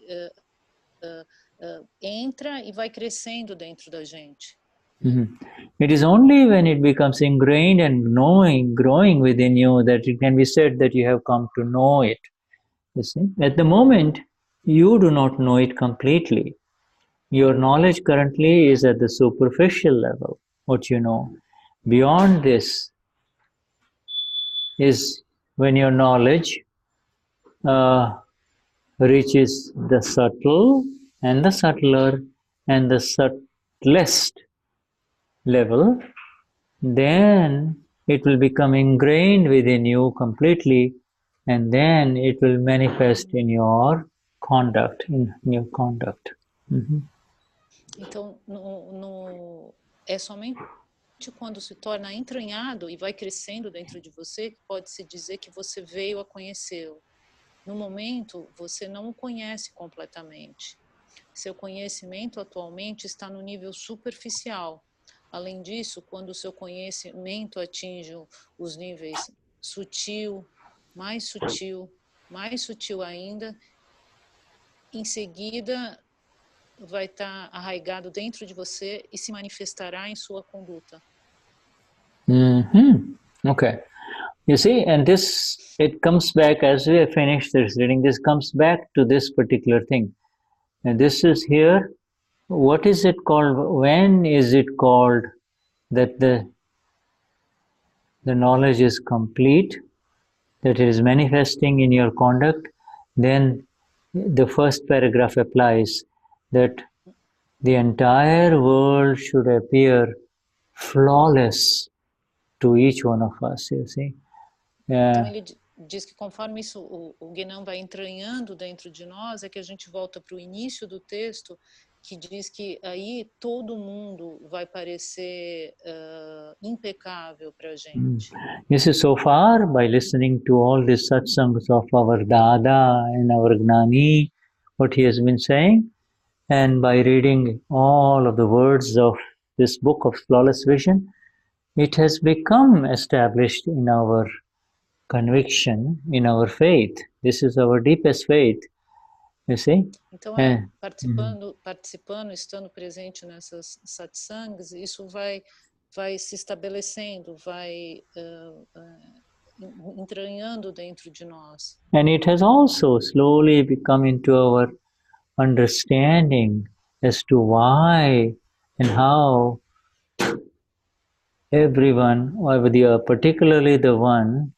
entra e vai crescendo dentro da gente. It is only when it becomes ingrained and growing within you that it can be said that you have come to know it. You see? At the moment, you do not know it completely. Your knowledge currently is at the superficial level, what you know. Beyond this is when your knowledge reaches the subtle and the subtler and the subtlest level, then it will become ingrained within you completely, and then it will manifest in your conduct, Então, é somente quando se torna entranhado e vai crescendo dentro de você que pode-se dizer que você veio a conhecê-lo. No momento, você não o conhece completamente. Seu conhecimento atualmente está no nível superficial. Além disso, quando o seu conhecimento atinge os níveis sutil, mais sutil ainda, em seguida vai estar arraigado dentro de você e se manifestará em sua conduta. Okay. You see, and this, it comes back, as we have finished this reading, this comes back to this particular thing. And this is here, what is it called, when is it called that the knowledge is complete, that it is manifesting in your conduct? Then the first paragraph applies, that the entire world should appear flawless to each one of us, you see. Então ele diz que conforme isso o Gnan vai entranhando dentro de nós, é que a gente volta para o início do texto, que diz que aí todo mundo vai parecer impecável para a gente. You see, so far, by listening to all these satsangs of our Dada and our Gnani, what he has been saying, and by reading all of the words of this book of Flawless Vision, it has become established in our conviction, in our faith. This is our deepest faith, you see. Então, participando, estando presente nessas satsangs, isso vai se estabelecendo, vai entranhando dentro de nós. And it has also slowly become into our understanding as to why and how everyone, or particularly the one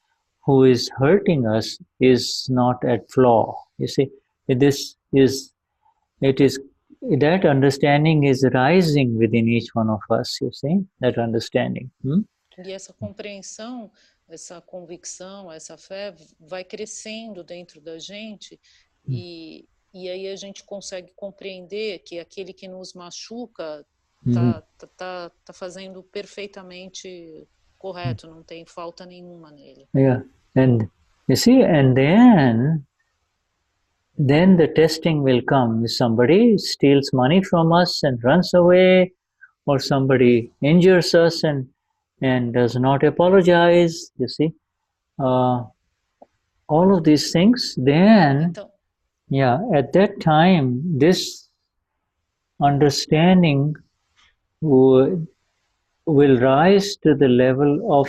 who is hurting us, is not at flaw. You see, that understanding is rising within each one of us, you see, that understanding. E essa compreensão, essa convicção, essa fé vai crescendo dentro da gente e aí a gente consegue compreender que aquele que nos machuca tá fazendo perfeitamente correto, não tem falta nenhuma nele. Yeah, and you see, and then the testing will come. If somebody steals money from us and runs away, or somebody injures us and does not apologize, you see, all of these things, then, at that time, this understanding will rise to the level of,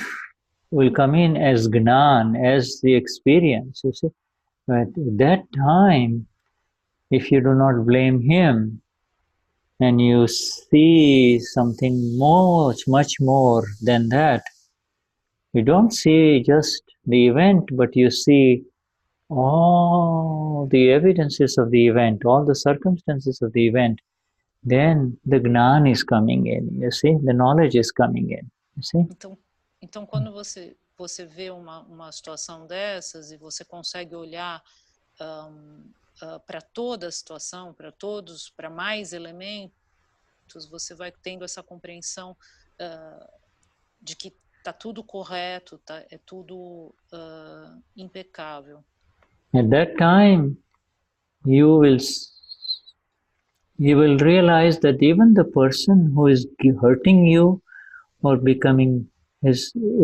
will come in as Gnan, as the experience, you see. But at that time, if you do not blame him, and you see something much more than that, you don't see just the event, but you see all the evidences of the event, all the circumstances of the event, then the Gnan is coming in, you see, the knowledge is coming in, you see. Então quando você vê uma situação dessas e você consegue olhar para toda a situação, para mais elementos, você vai tendo essa compreensão de que está tudo correto, é tudo impecável. At that time, you will realize that even the person who is hurting you or who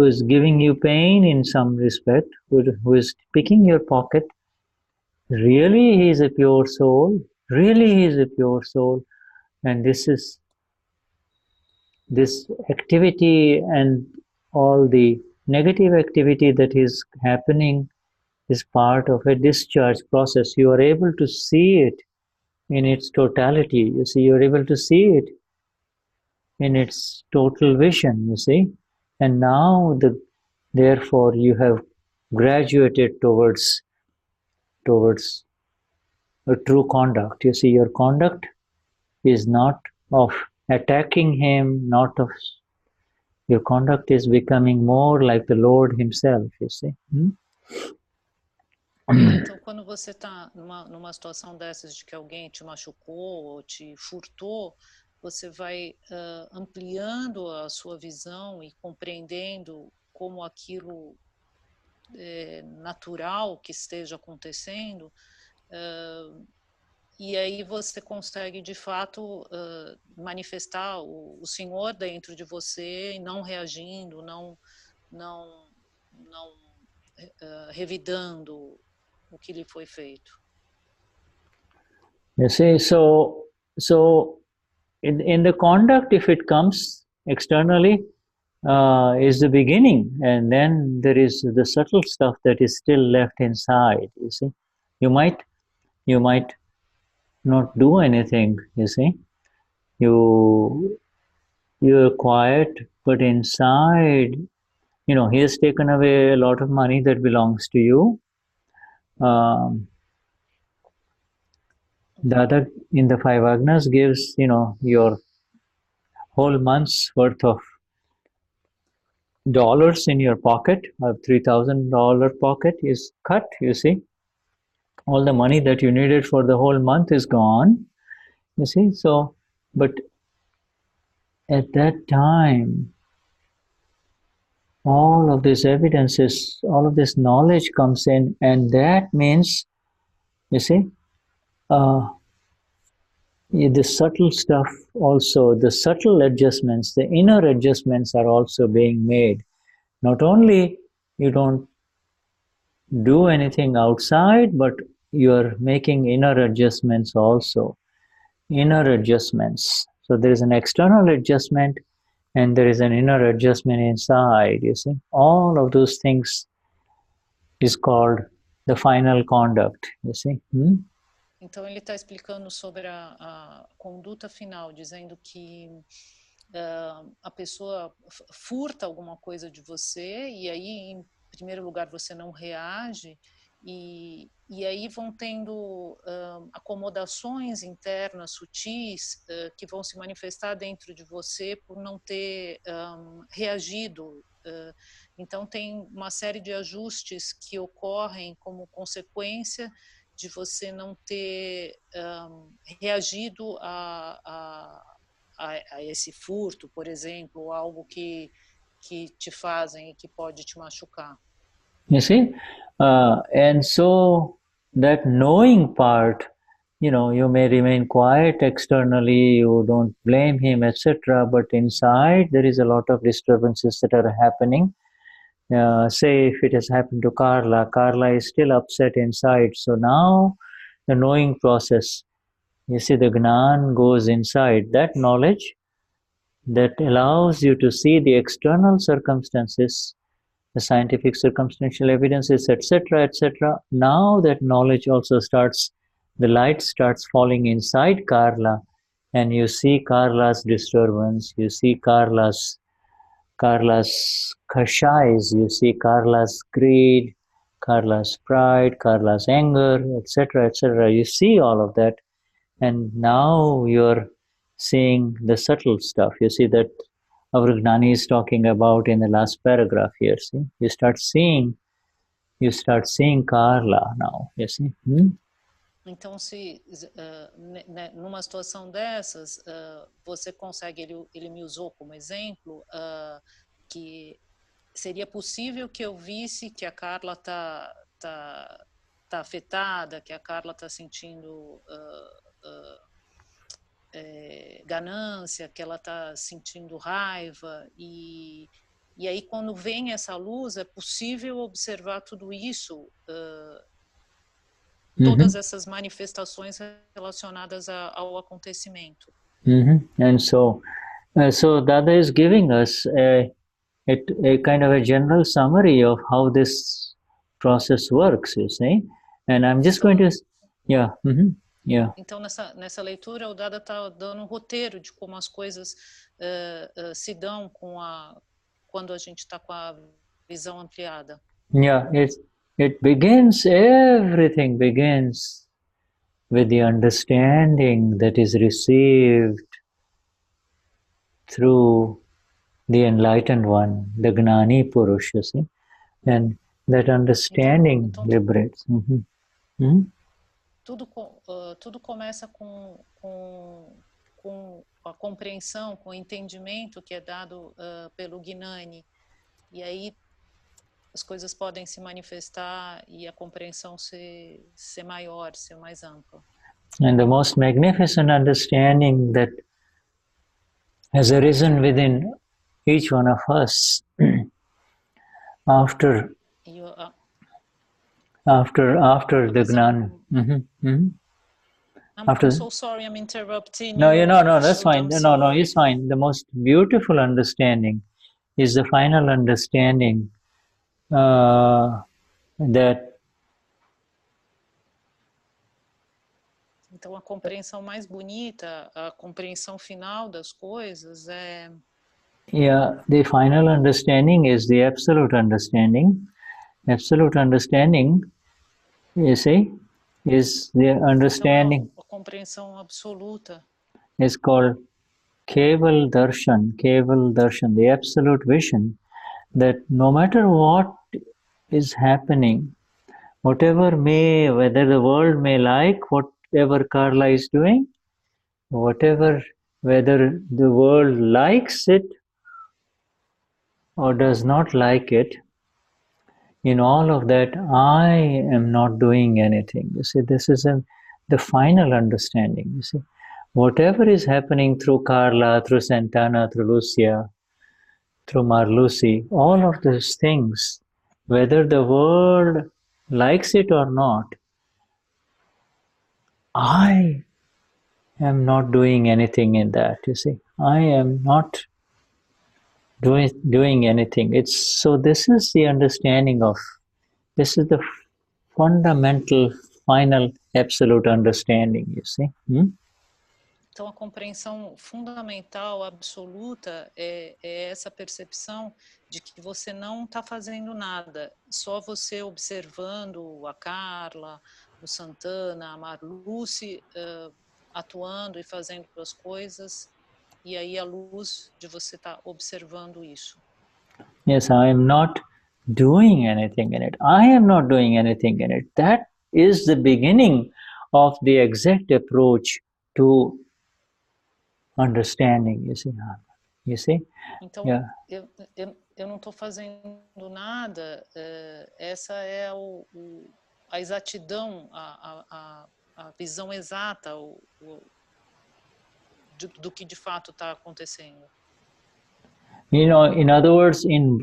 is giving you pain in some respect, who is picking your pocket, really he is a pure soul, and this activity and all the negative activity that is happening is part of a discharge process. You are able to see it in its totality, you see, you're able to see it in its total vision, you see. And now, therefore, you have graduated towards a true conduct. You see, your conduct is not of attacking him, your conduct is becoming more like the Lord himself, you see. Então, quando você está numa situação dessas de que alguém te machucou ou te furtou, você vai ampliando a sua visão e compreendendo como aquilo é natural que esteja acontecendo, e aí você consegue de fato manifestar o Senhor dentro de você e não reagindo, não revidando o que lhe foi feito. You see, so in the conduct, if it comes externally, is the beginning, and then there is the subtle stuff that is still left inside. You see, you might not do anything. You see, you're quiet, but inside, he has taken away a lot of money that belongs to you. The other in the 5 Agnas gives, your whole month's worth of dollars in your pocket, a $3,000 pocket is cut, you see. All the money that you needed for the whole month is gone. You see, so, but at that time, all of these evidences, all of this knowledge comes in, and that means, you see, the subtle stuff also, the subtle adjustments, the inner adjustments are also being made. Not only you don't do anything outside, but you're making inner adjustments also. Inner adjustments. So there is an external adjustment and there is an inner adjustment inside, you see. All of those things is called the final conduct, you see. Então ele está explicando sobre a conduta final, dizendo que a pessoa furta alguma coisa de você e aí, em primeiro lugar, você não reage e aí vão tendo acomodações internas sutis que vão se manifestar dentro de você por não ter reagido. Então tem uma série de ajustes que ocorrem como consequência de você não ter reagido a esse furto, por exemplo, ou algo que te fazem e que pode te machucar. You see? And so that knowing part, you know, you may remain quiet externally, you don't blame him, etc. But inside there is a lot of disturbances that are happening. Say if it has happened to Carla, Carla is still upset inside. So now the knowing process, you see, the Gnan goes inside. That knowledge that allows you to see the external circumstances, the scientific circumstantial evidences, etc., etc. Now that knowledge also starts, the light starts falling inside Carla, and you see Carla's disturbance, you see Carla's kashais, you see Carla's greed, Carla's pride, Carla's anger, etc., etc. You see all of that, and now you're seeing the subtle stuff. You see that our Gnani is talking about in the last paragraph here. See, you start seeing Carla now. You see. Então, se numa situação dessas, você consegue, ele me usou como exemplo, que seria possível que eu visse que a Carla tá afetada, que a Carla está sentindo ganância, que ela está sentindo raiva, e aí quando vem essa luz, é possível observar tudo isso, todas essas manifestações relacionadas ao acontecimento. And so Dada is giving us a kind of a general summary of how this process works, you see. And I'm just going to, yeah. Então nessa leitura o Dada está dando um roteiro de como as coisas se dão quando a gente está com a visão ampliada. Yeah, everything begins with the understanding that is received through the enlightened one, the Gnani Purush, you see, and that understanding liberates. Tudo começa com a compreensão, com o entendimento que é dado pelo Gnani, e aí as coisas podem se manifestar e a compreensão ser maior, ser mais ampla. And the most magnificent understanding that has arisen within each one of us after the Gnan. I'm so sorry, I'm interrupting. No, that's fine. No, it's fine. The most beautiful understanding is the final understanding that. Então a compreensão mais bonita, a compreensão final das coisas é. Yeah, the final understanding is the absolute understanding. Absolute understanding, you see, is the understanding. Então, a compreensão absoluta. Is called Keval Darshan, the absolute vision, that no matter what is happening, whether the world may like whatever Carla is doing, whatever, whether the world likes it or does not like it, in all of that, I am not doing anything. You see, this is the final understanding. You see, whatever is happening through Carla, through Santana, through Lucia, through Marlucy, all of those things, whether the world likes it or not, I am not doing anything in that. You see, I am not doing anything. This is the understanding of, this is the fundamental, final, absolute understanding, you see. Então, a compreensão fundamental, absoluta, é essa percepção de que você não está fazendo nada, só você observando a Carla, o Santana, a Marluce, atuando e fazendo as coisas, e aí a luz de você estar observando isso. Yes, I am not doing anything in it. I am not doing anything in it. That is the beginning of the exact approach to understanding, you see. You see? Então, yeah. eu não estou fazendo nada, essa é a exatidão, a visão exata do que de fato está acontecendo. You know, in other words, in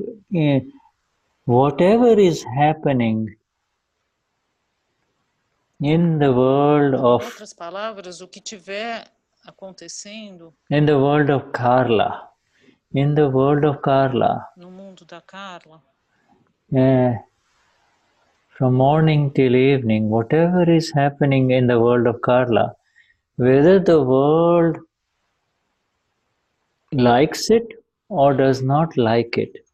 whatever is happening in the world of... Em outras palavras, o que tiver acontecendo... In the world of Carla. In the world of Carla. No mundo da Carla. From morning till evening, whatever is happening in the world of Carla, whether the world likes it or does not like it,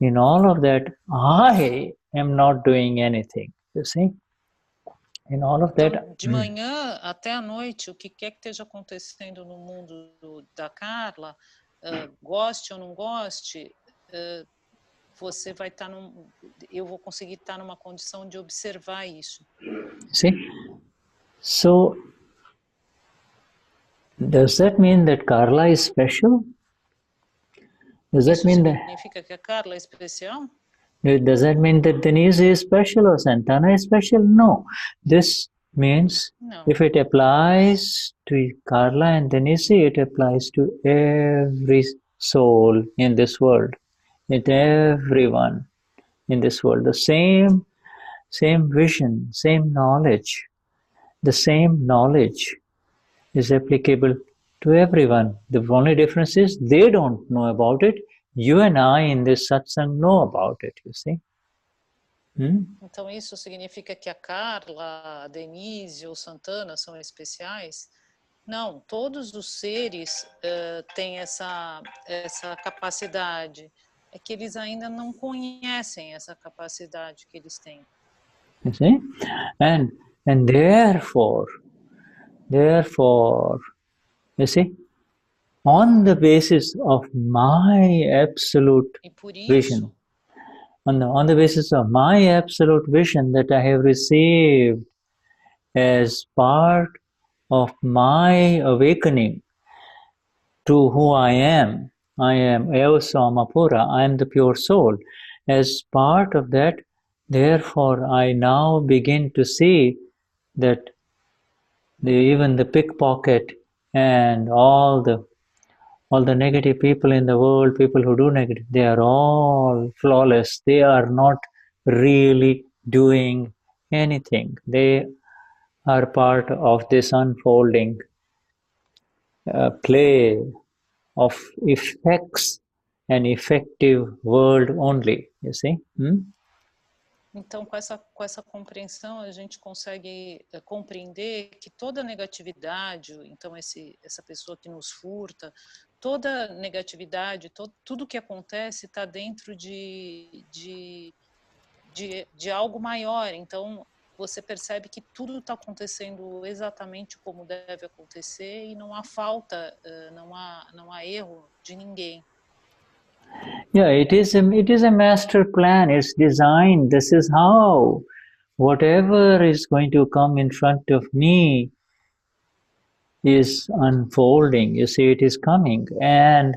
in all of that, I am not doing anything, you see? In all of that... Então, de manhã até à noite, o que quer que esteja acontecendo no mundo da Carla, goste ou não goste, você vai estar eu vou conseguir estar numa condição de observar isso. See? So, does that mean that Carla is special? Does that mean that... Significa que a Carla é especial? Does that mean that Denise is special or Santana is special? No. This means if it applies to Carla and Denise, it applies to every soul in this world, with everyone in this world. The same vision, same knowledge, the same knowledge is applicable to everyone. The only difference is they don't know about it. You and I in this satsang know about it, you see. Então isso significa que a Carla, a Denise ou Santana são especiais? Não, todos os seres têm essa capacidade. É que eles ainda não conhecem essa capacidade que eles têm. You see? And therefore, you see, on the basis of my absolute vision, on the basis of my absolute vision that I have received as part of my awakening to who I am Eo Samapura, I am the pure soul. As part of that, therefore, I now begin to see that even the pickpocket and all the negative people in the world, people who do negative, they are all flawless. They are not really doing anything. They are part of this unfolding play of effects and effective world only, you see? Então, com essa compreensão, a gente consegue compreender que toda negatividade, então essa pessoa que nos furta, toda negatividade, tudo que acontece está dentro de algo maior. Então, você percebe que tudo está acontecendo exatamente como deve acontecer e não há falta, não há erro de ninguém. Yeah, it is a master plan. It's designed. This is how whatever is going to come in front of me is unfolding. You see, it is coming, and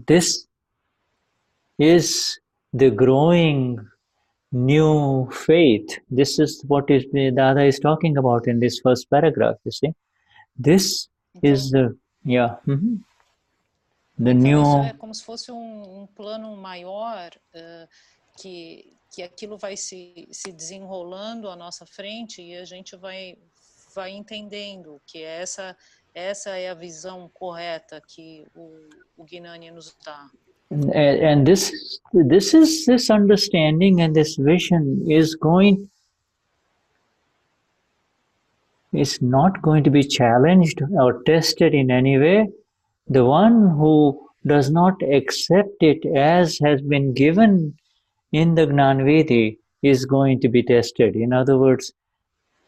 this is the growing new faith. This is what is Dada is talking about in this first paragraph. You see, this is the the Então, new. isso é como se fosse plano maior, que aquilo vai se desenrolando à nossa frente e a gente vai entendendo que essa é a visão correta que o Gnani nos dá. And this understanding and this vision is not going to be challenged or tested in any way. The one who does not accept it as has been given in the Gnan Vidi is going to be tested. In other words,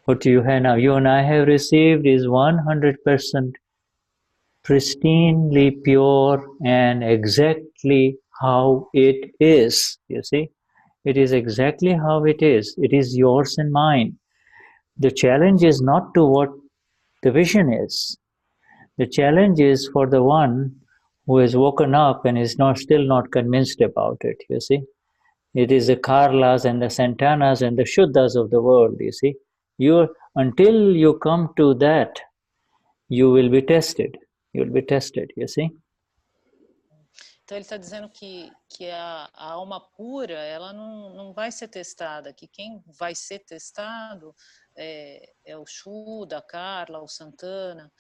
what you and I have received is 100% pristinely pure and exactly how it is. You see, it is exactly how it is. It is yours and mine. The challenge is not to what the vision is. The challenge is for the one who has woken up and is still not convinced about it. You see, it is the Carlas and the Santanas and the Shuddhas of the world. You see, until you come to that, you will be tested. You'll be tested, you see. Então ele está dizendo que a alma pura, ela não vai ser testada, que quem vai ser testado é o Shuddha, a Carla, o Santana,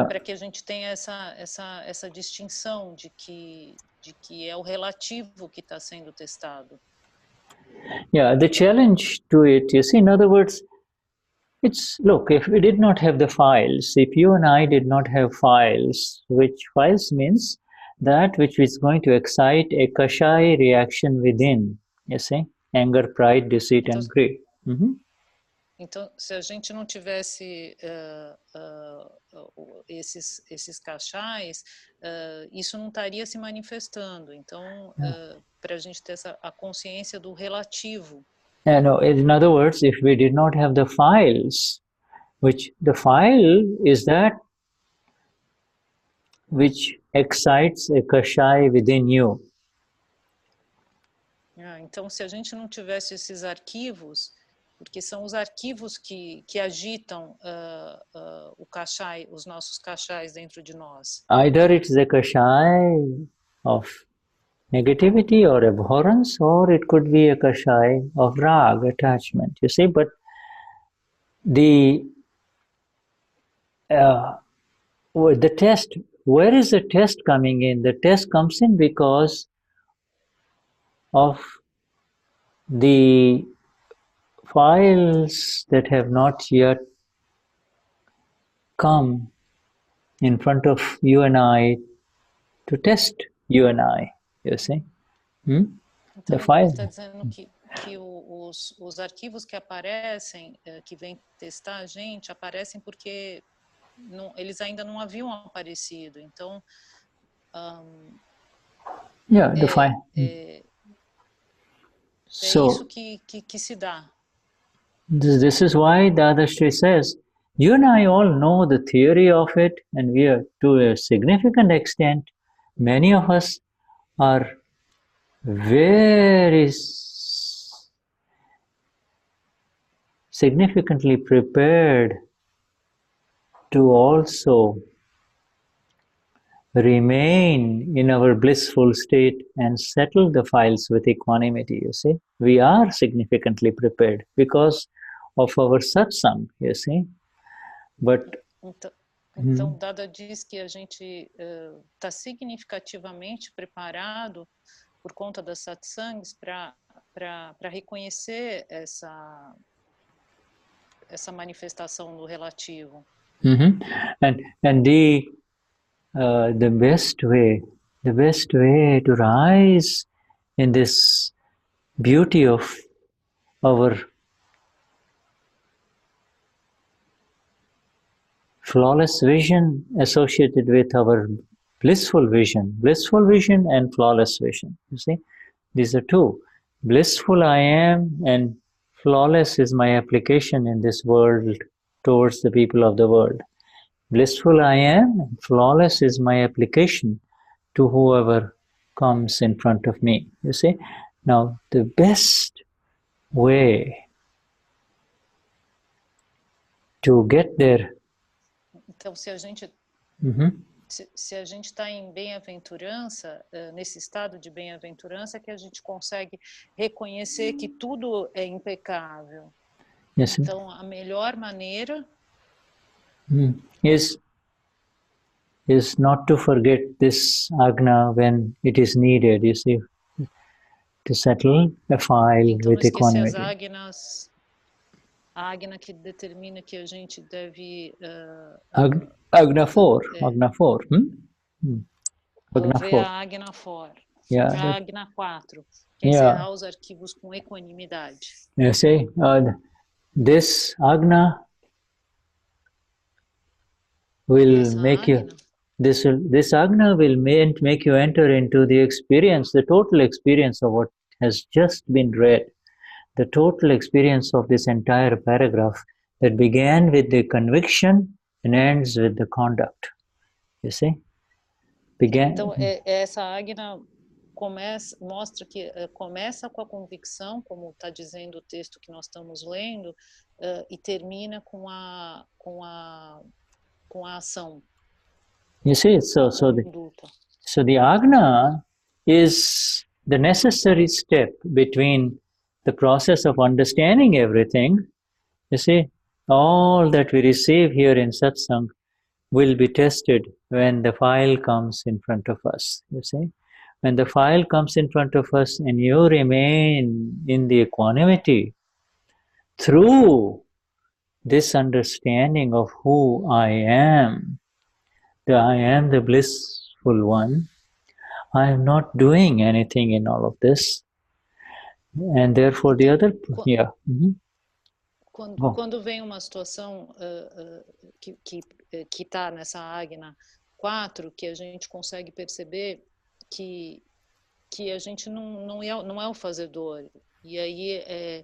para que a gente tenha essa distinção de que é o relativo que está sendo testado. Yeah, the challenge to it, you see, in other words, look, if we did not have the files, if you and I did not have files, which files means that which is going to excite a kashai reaction within, you see, anger, pride, deceit, and greed. Então, se a gente não tivesse esses cachais, isso não estaria se manifestando. Então, para a gente ter a consciência do relativo. No, in other words, if we did not have the files, which the file is that which excites a kashai within you. Então, se a gente não tivesse esses arquivos, porque são os arquivos que agitam o kashai, os nossos kashais dentro de nós. Either it's the kashai of negativity or abhorrence, or it could be a kashai of rag, attachment, you see, but the test, where is the test coming in? The test comes in because of the files that have not yet come in front of you and I to test you and I. You see? Então, ele está dizendo que os arquivos que aparecem, que vêm testar a gente, aparecem porque eles ainda não haviam aparecido. Então, the file. So, isso que se dá. This is why Dadashri says, you and I all know the theory of it, and we are, to a significant extent, many of us are very significantly prepared to also remain in our blissful state and settle the files with equanimity, you see. We are significantly prepared because of our satsang, you see. But então Dada diz que a gente está significativamente preparado por conta das satsangs para reconhecer essa manifestação do relativo. And the best way to rise in this beauty of our flawless vision associated with our blissful vision and flawless vision. You see, these are two. Blissful I am and flawless is my application in this world towards the people of the world. Blissful I am, and flawless is my application to whoever comes in front of me. You see? Now, the best way to get there. Então, se a gente Mhm. se a gente está em bem-aventurança, nesse estado de bem-aventurança, que a gente consegue reconhecer que tudo é impecável. Yes. Então, a melhor maneira is not to forget this agna when it is needed, you see, to settle a file então, with não esquecer as equanimity. agnas, a agna que determina que a gente deve Agna 4, Agna 4. Agna ver 4. a agna for, Yeah, a that, agna 4, que é yeah. encerrar os arquivos com equanimidade. You see, this agna will Essa make you, agna, this agna will make you enter into the experience, the total experience of what has just been read, the total experience of this entire paragraph that began with the conviction and ends with the conduct. You see? então, essa agna mostra que começa com a convicção, como está dizendo o texto que nós estamos lendo, e termina com a ação. You see, so the agna is the necessary step between the process of understanding everything. You see, all that we receive here in satsang will be tested when the file comes in front of us. You see, when the file comes in front of us and you remain in the equanimity through this understanding of who I am the blissful one. I am not doing anything in all of this. And therefore the other, yeah. Quando vem uma situação que está nessa agna 4, que a gente consegue perceber que a gente não é o fazedor, e aí é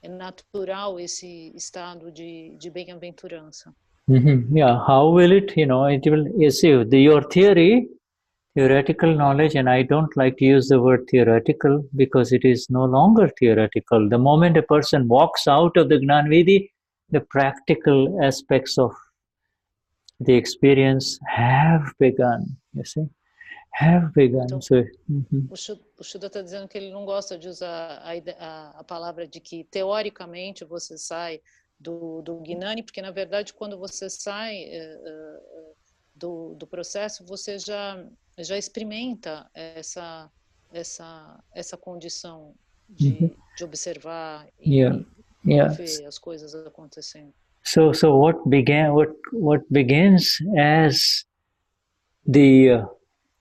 natural esse estado de bem-aventurança. Yeah, how will it, it will, you see, your theoretical knowledge, and I don't like to use the word theoretical because it is no longer theoretical. The moment a person walks out of the Gnan Vidhi, the practical aspects of the experience have begun, you see, have begun. Então, so, o Shuddha está dizendo que ele não gosta de usar a palavra de que teoricamente você sai do Gnani, porque na verdade quando você sai do processo, você já experimenta essa condição de observar e ver as coisas acontecendo. So what begins as the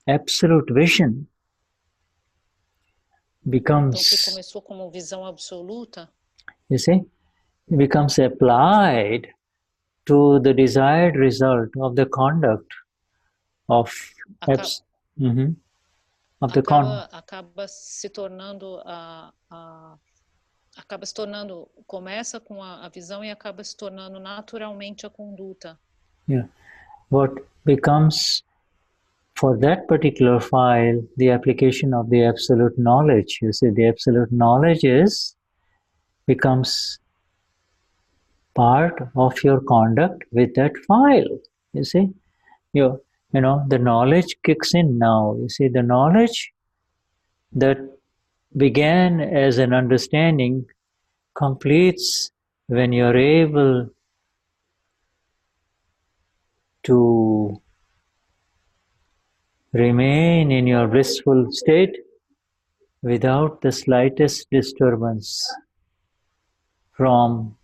absolute vision becomes, então, que começou como visão absoluta, you see, becomes applied to the desired result of the conduct of acaba se tornando começa com a visão e acaba se tornando naturalmente a conduta. Yeah. What becomes for that particular file the application of the absolute knowledge. You see, the absolute knowledge becomes part of your conduct with that file. You see, you know the knowledge kicks in now. You see, the knowledge that began as an understanding completes when you're able to remain in your blissful state without the slightest disturbance from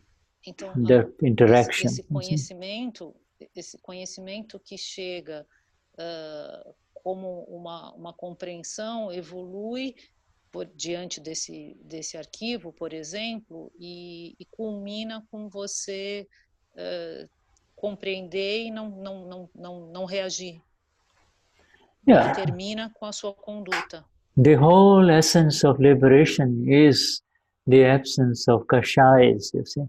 the interaction. Esse conhecimento que chega como uma compreensão evolui diante desse arquivo, por exemplo, e culmina com você compreender e não reagir. Yeah. Termina com a sua conduta. The whole essence of liberation is the absence of kashayas, you see,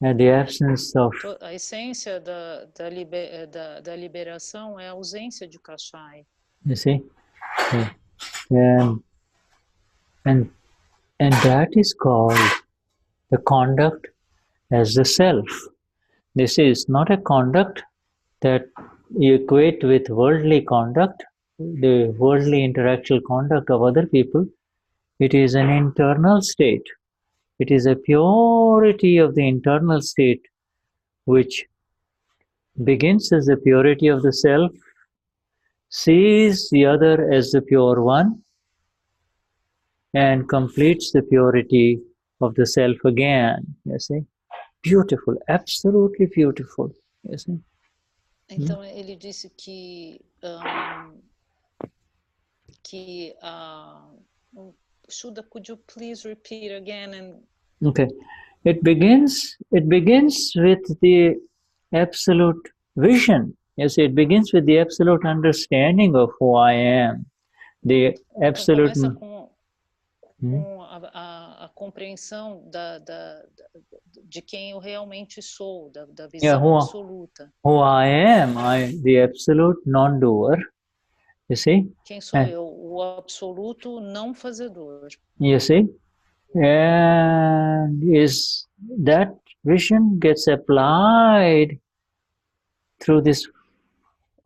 and the absence of... A essência da liberação é a ausência de kashaya. You see, and that is called the conduct as the self. This is not a conduct that you equate with worldly conduct, the worldly intellectual conduct of other people. It is an internal state. It is a purity of the internal state which begins as the purity of the self, sees the other as the pure one, and completes the purity of the self again. You see? Beautiful, absolutely beautiful. You see? Então ele disse que Shuddha, could you please repeat again? And okay, it begins with the absolute vision. You see, it begins with the absolute understanding of who I am. The absolute. Então, começa com a compreensão de quem eu realmente sou, da visão absoluta. Who I am, the absolute non-doer. You see? Quem sou eu? O absoluto não fazedor. You see? And is that vision gets applied through this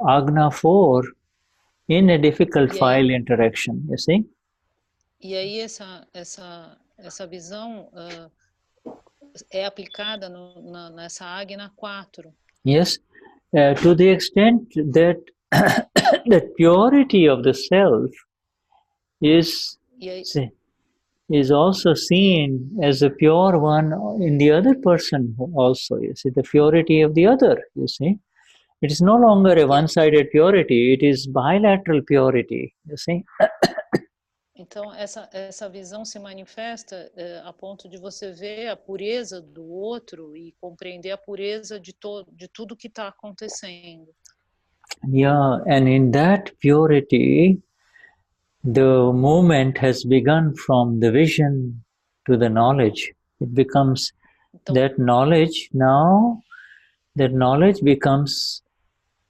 Agna 4 in a difficult file interaction, you see? E aí essa visão é aplicada nessa Agna 4. Yes, to the extent that the purity of the self is also seen as a pure one in the other person also, you see, the purity of the other, you see. It is no longer a one-sided purity, it is bilateral purity, you see. Então, essa visão se manifesta a ponto de você ver a pureza do outro e compreender a pureza de tudo que está acontecendo. Yeah, and in that purity, the movement has begun from the vision to the knowledge. It becomes that knowledge now, that knowledge becomes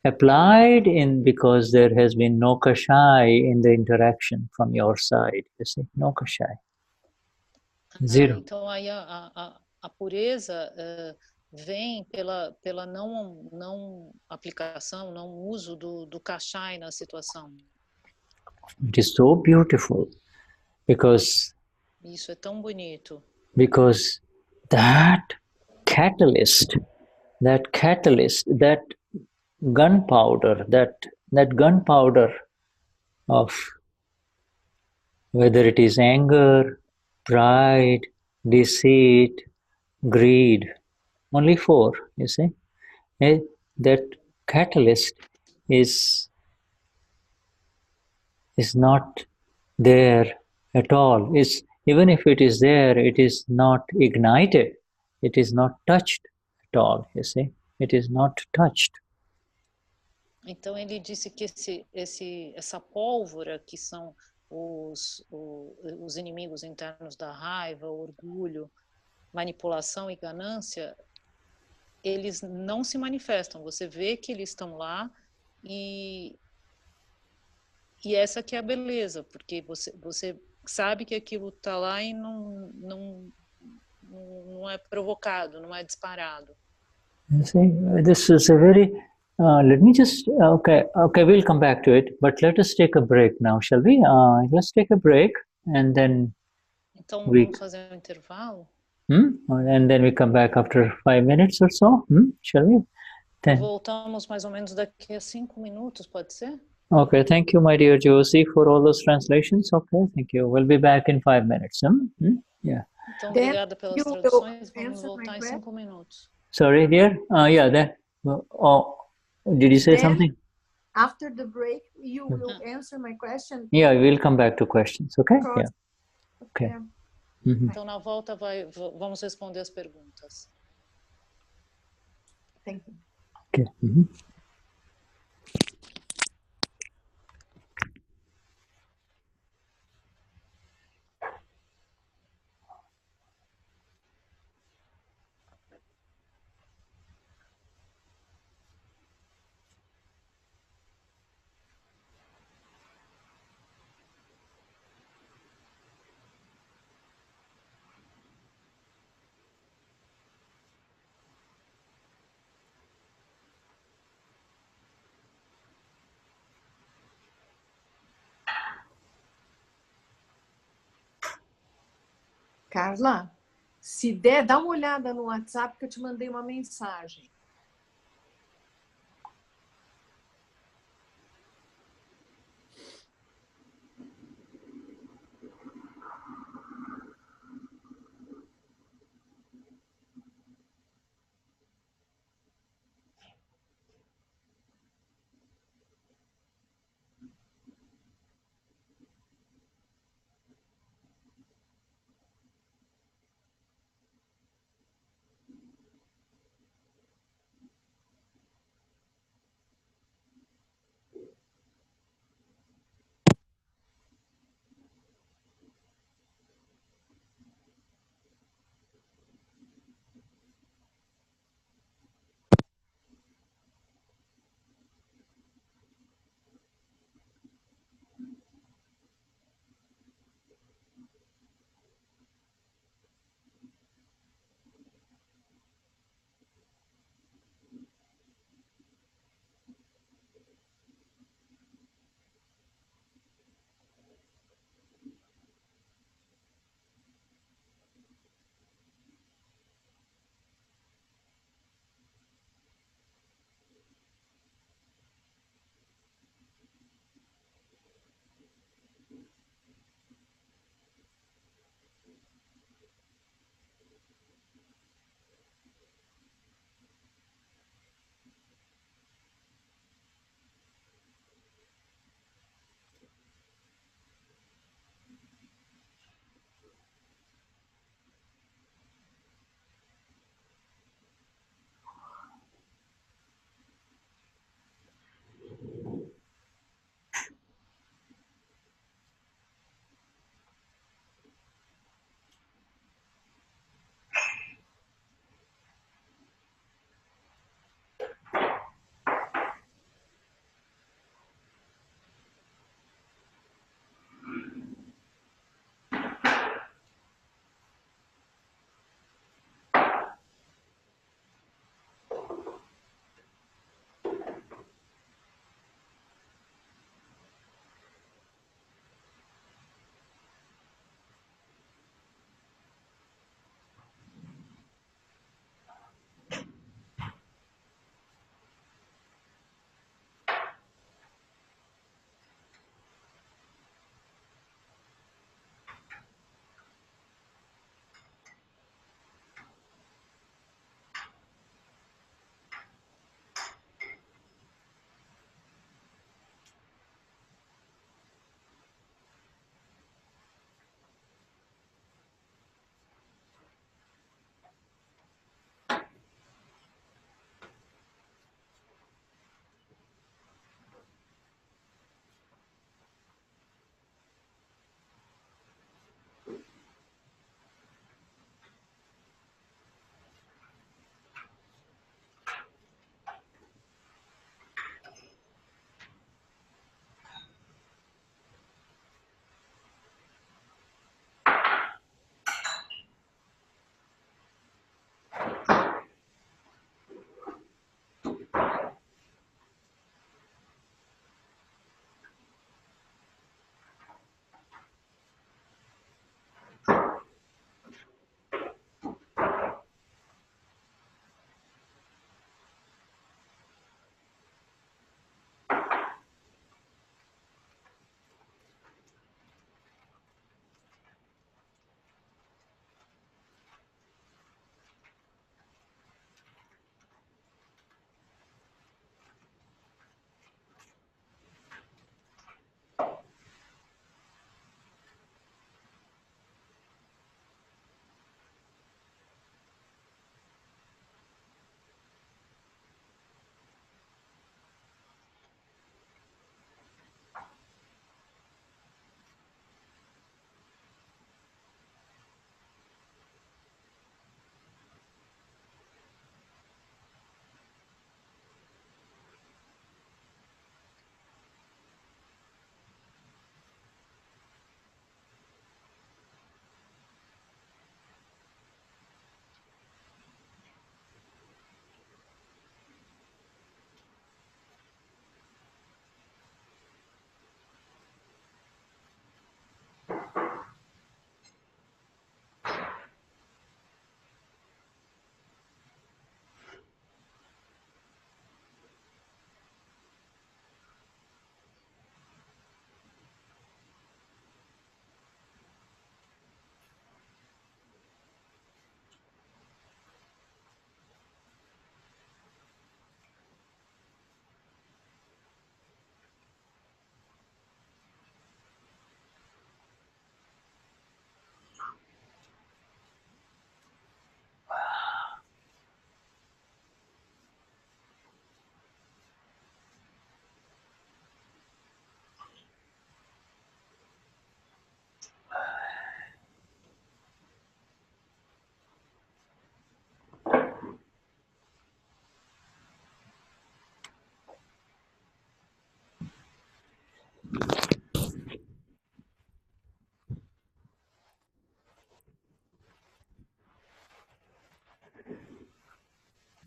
applied because there has been no kashai in the interaction from your side, you see, no kashai. Zero. Então aí a pureza vem pela não aplicação, não uso do kashai na situação. It is so beautiful because isso é tão bonito. Because that catalyst, that gunpowder, that gunpowder of whether it is anger, pride, deceit, greed, only 4, you see. That catalyst is not there at all. Even if it is there, it is not ignited. It is not touched at all, you see. It is not touched. Então ele disse que essa pólvora que são os inimigos internos da raiva, orgulho, manipulação e ganância, eles não se manifestam. Você vê que eles estão lá e essa que é a beleza, porque você sabe que aquilo está lá e não é provocado, não é disparado. You see, this is a very let me just okay, we'll come back to it, but let us take a break now, shall we? Let's take a break and then então vamos fazer intervalo? And then we come back after 5 minutes or so, shall we? Voltamos mais ou menos daqui a 5 minutos, pode ser? Okay, thank you, my dear Josi, for all those translations. Okay, thank you. We'll be back in 5 minutes. Yeah. Então, obrigada pelas traduções. Vamos voltar em 5 minutos. Sorry, dear? Yeah, then. Did you say something? After the break, you will answer my question? Yeah, we'll come back to questions, okay? Yeah. Okay. Então, na volta, vamos responder as perguntas. Thank you. Okay. Carla, se der, dá uma olhada no WhatsApp que eu te mandei uma mensagem.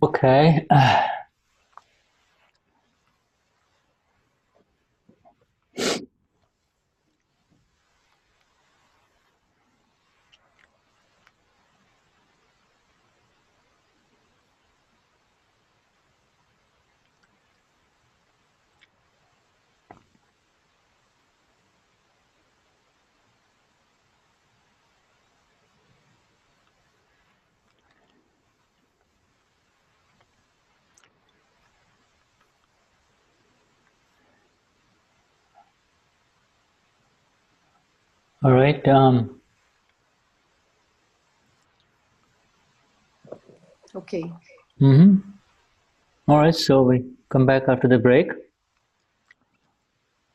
Okay. All right. Ok. All right. So we come back after the break.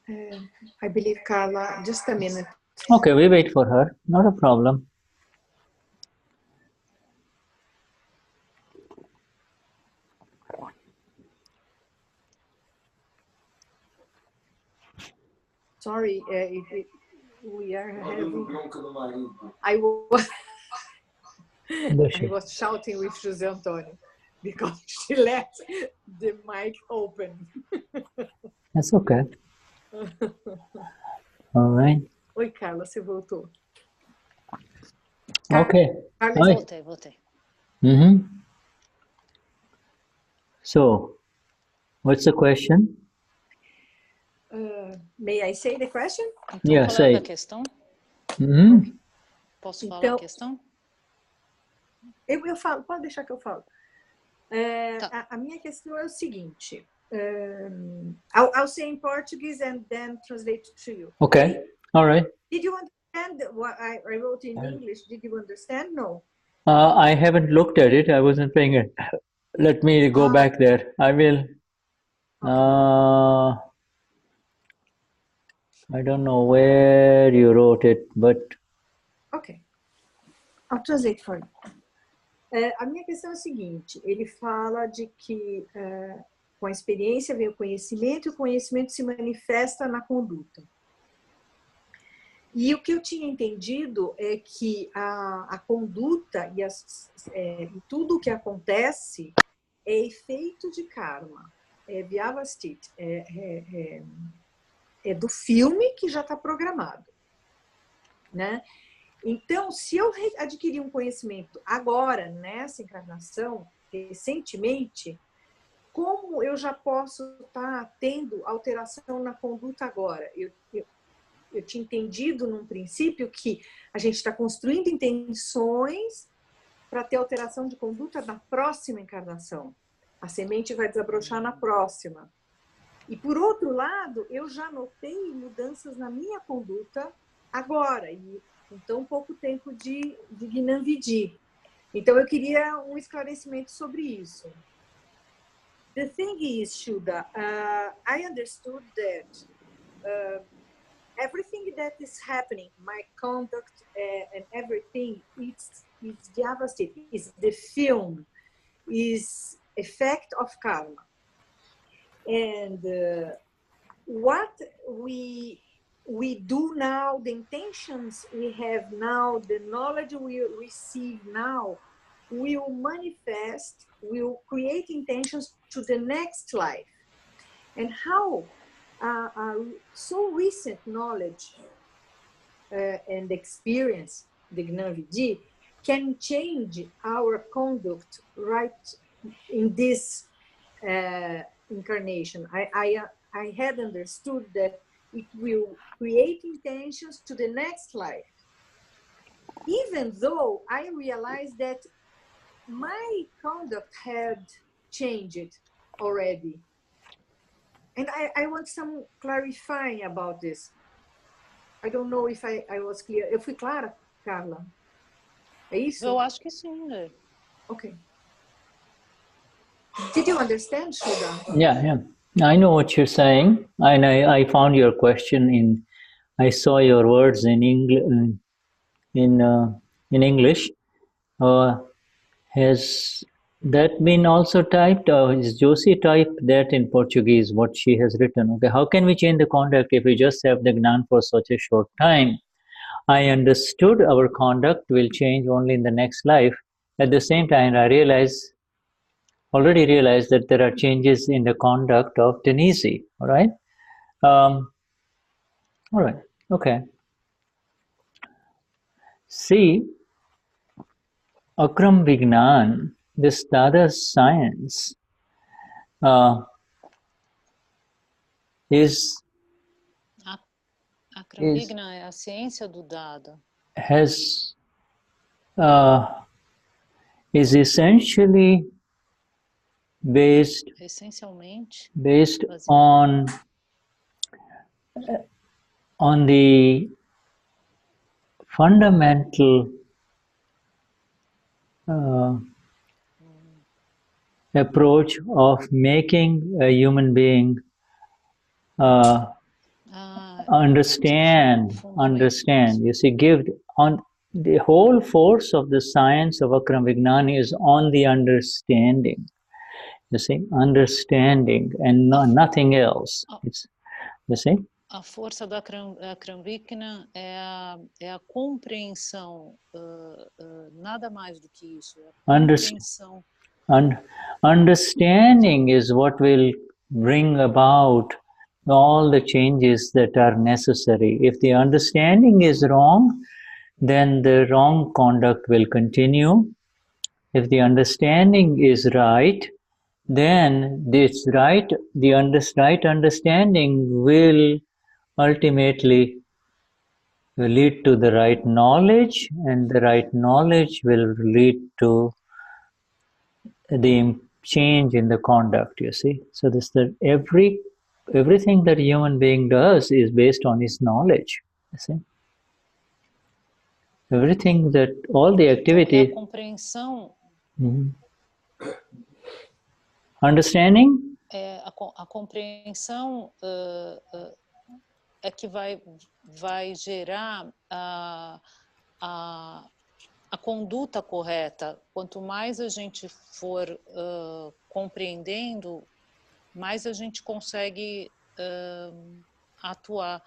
I believe Carla, just a minute. Okay, we wait for her. Not a problem. Sorry, we are having... I was shouting with José Antônio because she left the mic open. That's okay. All right. Oi, Carla, você voltou. Okay. Carla, Voltei. So, what's the question? May I say the question? Então, Yeah, qual say. é a questão? Posso falar a questão? Eu falo, pode deixar que eu falo. Tá. A minha questão é o seguinte. I'll say in Portuguese and then translate to you. Okay. All right. Did you understand what I wrote in English? Did you understand? No. I haven't looked at it. I wasn't paying it. Let me go back there. I will. I don't know where you wrote it, but... Ok. I'll translate for you. A minha questão é a seguinte. Ele fala de que com a experiência vem o conhecimento e o conhecimento se manifesta na conduta. E o que eu tinha entendido é que a conduta e tudo o que acontece é efeito de karma, é vyavasthit, é do filme que já está programado, né? Então, se eu adquirir um conhecimento agora, nessa encarnação, recentemente, como eu já posso estar tendo alteração na conduta agora? Eu tinha entendido num princípio que a gente está construindo intenções para ter alteração de conduta na próxima encarnação. A semente vai desabrochar na próxima. E, por outro lado, eu já notei mudanças na minha conduta agora, e com tão pouco tempo de Gnan Vidi. Então, eu queria um esclarecimento sobre isso. The thing is, Shuddha, I understood that everything that is happening, my conduct and everything, it's Vyavasthit, is the film, is effect of karma. And what we do now, the intentions we have now, the knowledge we receive now, will manifest, will create intentions to the next life. And how so recent knowledge and experience, the Gnan Vidi, can change our conduct right in this incarnation. I had understood that it will create intentions to the next life, even though I realized that my conduct had changed already. And I want some clarifying about this. I don't know if I was clear. Eu fui clara, Carla? É isso? Eu acho que sim, né? Okay. Did you understand, Shuddha? Yeah. I know what you're saying. And I found your question I saw your words in English. Has that been also typed? Is Josi typed that in Portuguese, what she has written? Okay, how can we change the conduct if we just have the Gnan for such a short time? I understood our conduct will change only in the next life. At the same time, I realize already realized that there are changes in the conduct of Denise. All right. All right. Okay. See, Akram Vignan, this Dada's science, is Akram Vignan é a ciência do Dada. Is essentially based on the fundamental approach of making a human being understand. You see, the whole force of the science of Akram Vignan is on the understanding. You see, understanding and nothing else. You see? A força do Akram Vignan é a compreensão, nada mais do que isso. É a compreensão. Understanding is what will bring about all the changes that are necessary. If the understanding is wrong, then the wrong conduct will continue. If the understanding is right, then this right understanding will ultimately lead to the right knowledge, and the right knowledge will lead to the change in the conduct, you see. So this everything that a human being does is based on his knowledge, you see. Everything that, all the activity... Understanding? A compreensão é que vai gerar a conduta correta. Quanto mais a gente for compreendendo, mais a gente consegue atuar.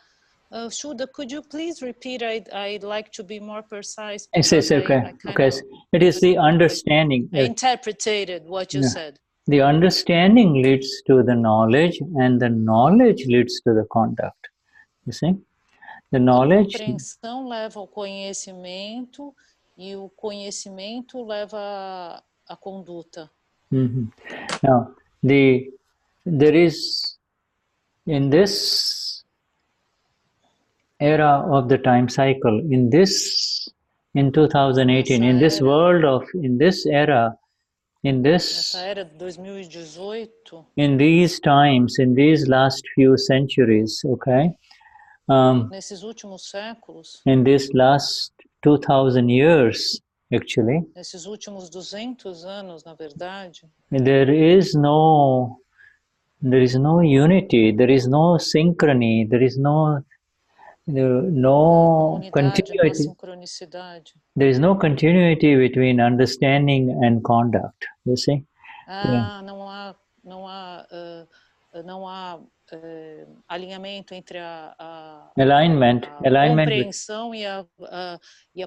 Shuddha, could you please repeat? I'd like to be more precise. It's okay. Because it is the understanding. I interpreted what you said. The understanding leads to the knowledge, and the knowledge leads to the conduct. You see? The knowledge... A compreensão leva ao conhecimento, e o conhecimento leva à conduta. Now, there is, in this era of the time cycle, in 2018, in this world of, in this era, in this, nessa era de 2018, in these times, in these last few centuries, okay? Nesses últimos séculos, in this last 2000 years, actually, nesses últimos 200 anos, na verdade, there is no unity, there is no synchrony, there is no continuity. There is no continuity between understanding and conduct, you see. Não há alinhamento entre a compreensão e a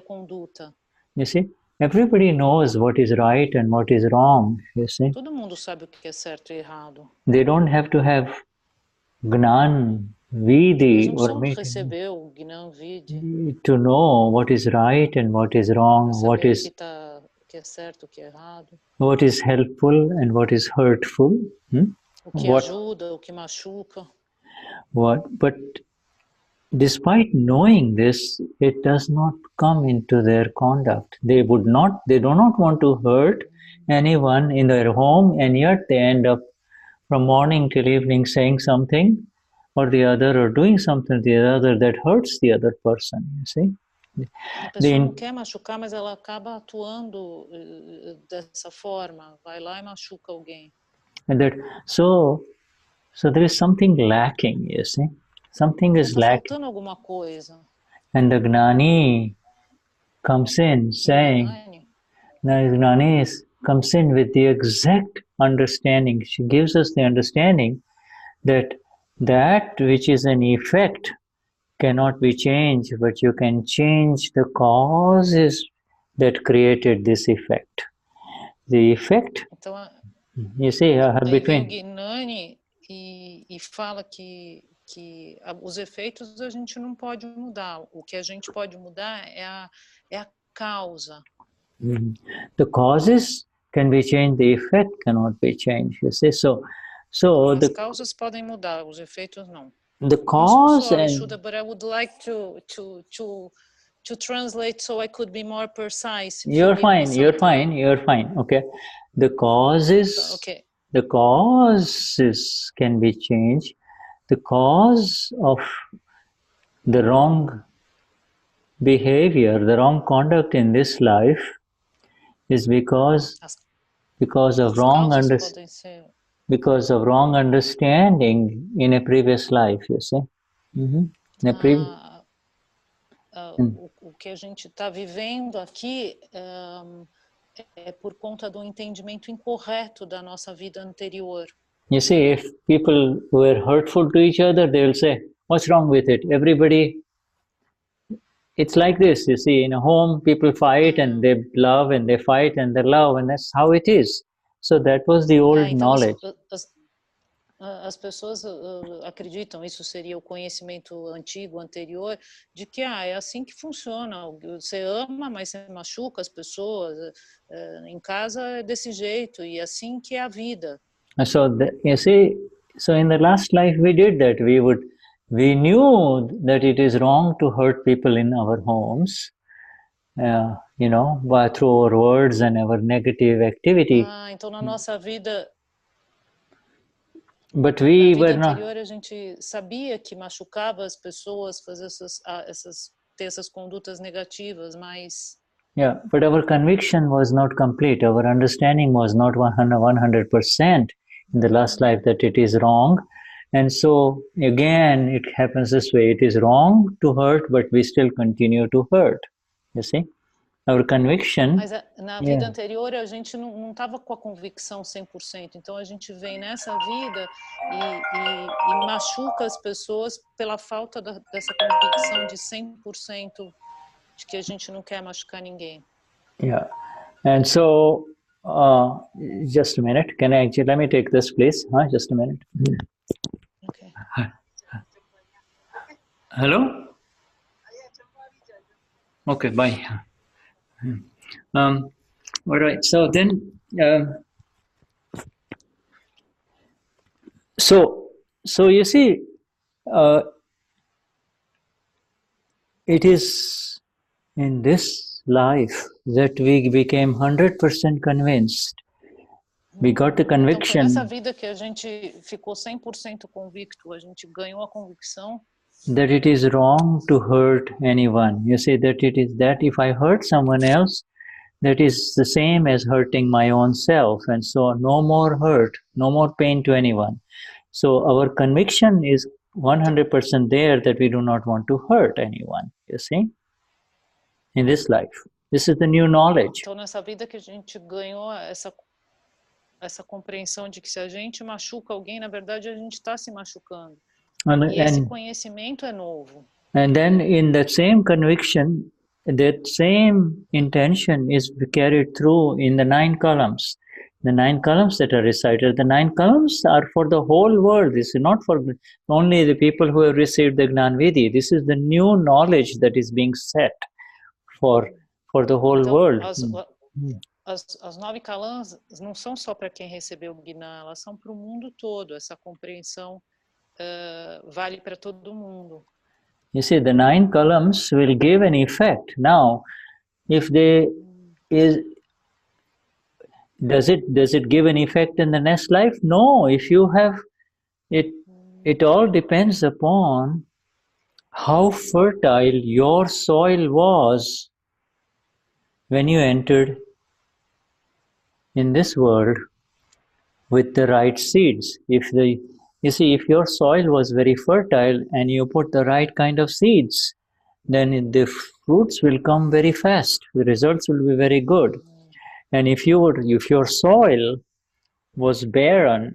conduta. You see, everybody knows what is right and what is wrong, you see. Todo mundo sabe o que é certo e errado. They don't have to have Gnan Vidi or receber o Gnan Vidi to know what is right and what is wrong, what is que é certo, o que é errado. What is helpful and what is hurtful. O que ajuda, o que machuca. But despite knowing this, it does not come into their conduct. They do not want to hurt anyone in their home, and yet they end up from morning till evening saying something or the other, or doing something to the other that hurts the other person, you see. A pessoa não quer machucar, mas ela acaba atuando dessa forma, vai lá e machuca alguém. And so there is something lacking, you see. Something is lacking. Faltando alguma coisa. And the Gnani comes in saying, Gnani comes in with the exact understanding. She gives us the understanding that which is an effect cannot be changed, but you can change the causes that created this effect. The effect. You see, Aí vem o between. Gnani e fala que os efeitos a gente não pode mudar. O que a gente pode mudar é a causa. The causes can be changed, the effect cannot be changed. You see, so As causas podem mudar, os efeitos não. The I'm cause sorry, and Shuddha, but I would like to translate so I could be more precise. you're fine. Okay, the causes. Okay. The causes can be changed. The cause of the wrong behavior, the wrong conduct in this life is because of wrong understanding in a previous life, you see. O que a gente está vivendo aqui é por conta do entendimento incorreto da nossa vida anterior. You see, if people were hurtful to each other, they will say, what's wrong with it? Everybody, it's like this, you see, in a home, people fight and they love and they fight and they love, and that's how it is. So that was the old knowledge. As pessoas acreditam, isso seria o conhecimento antigo, anterior, de que é assim que funciona. Você ama, mas você machuca as pessoas. Em casa é desse jeito, e assim que é a vida. So you see, so in the last life we did that. We knew that it is wrong to hurt people in our homes, you know, through our words and our negative activity. Então na nossa vida, but we were not. Anterior a gente sabia que machucava as pessoas, fazer ter essas condutas negativas, mas yeah, but our conviction was not complete. Our understanding was not 100% in the last life that it is wrong. And so again, it happens this way. It is wrong to hurt, but we still continue to hurt. You see? Our conviction... Mas na vida anterior a gente não estava com a convicção 100%. Então a gente vem nessa vida e machuca as pessoas pela falta dessa convicção de 100% de que a gente não quer machucar ninguém. Yeah. And so, just a minute. Let me take this, please. Just a minute. Okay. Hello? Okay, bye. All right. So then, so you see, it is in this life that we became 100% convinced. We got the conviction. Então, nessa vida que a gente ficou 100% convicto, a gente ganhou a convicção that it is wrong to hurt anyone. You say that it is that if I hurt someone else, that is the same as hurting my own self, and so no more hurt, no more pain to anyone. So our conviction is 100% there that we do not want to hurt anyone, you see, in this life. This is the new knowledge. Então nessa vida que a gente ganhou essa compreensão de que se a gente machuca alguém, na verdade a gente está se machucando. E esse conhecimento é novo. And then in that same conviction, that same intention is carried through in the 9 columns. The 9 columns that are recited, the 9 columns are for the whole world. This is not for only the people who have received the Gnan Vidhi. This is the new knowledge that is being set for the whole world. As 9 columns não são só para quem recebeu o Gnan, elas são para o mundo todo. Essa compreensão vale para todo mundo. You see, the 9 columns will give an effect. Now, if does it give an effect in the next life? No. If you have it all depends upon how fertile your soil was when you entered in this world with the right seeds. You see, if your soil was very fertile and you put the right kind of seeds, then the fruits will come very fast. The results will be very good. And if your soil was barren,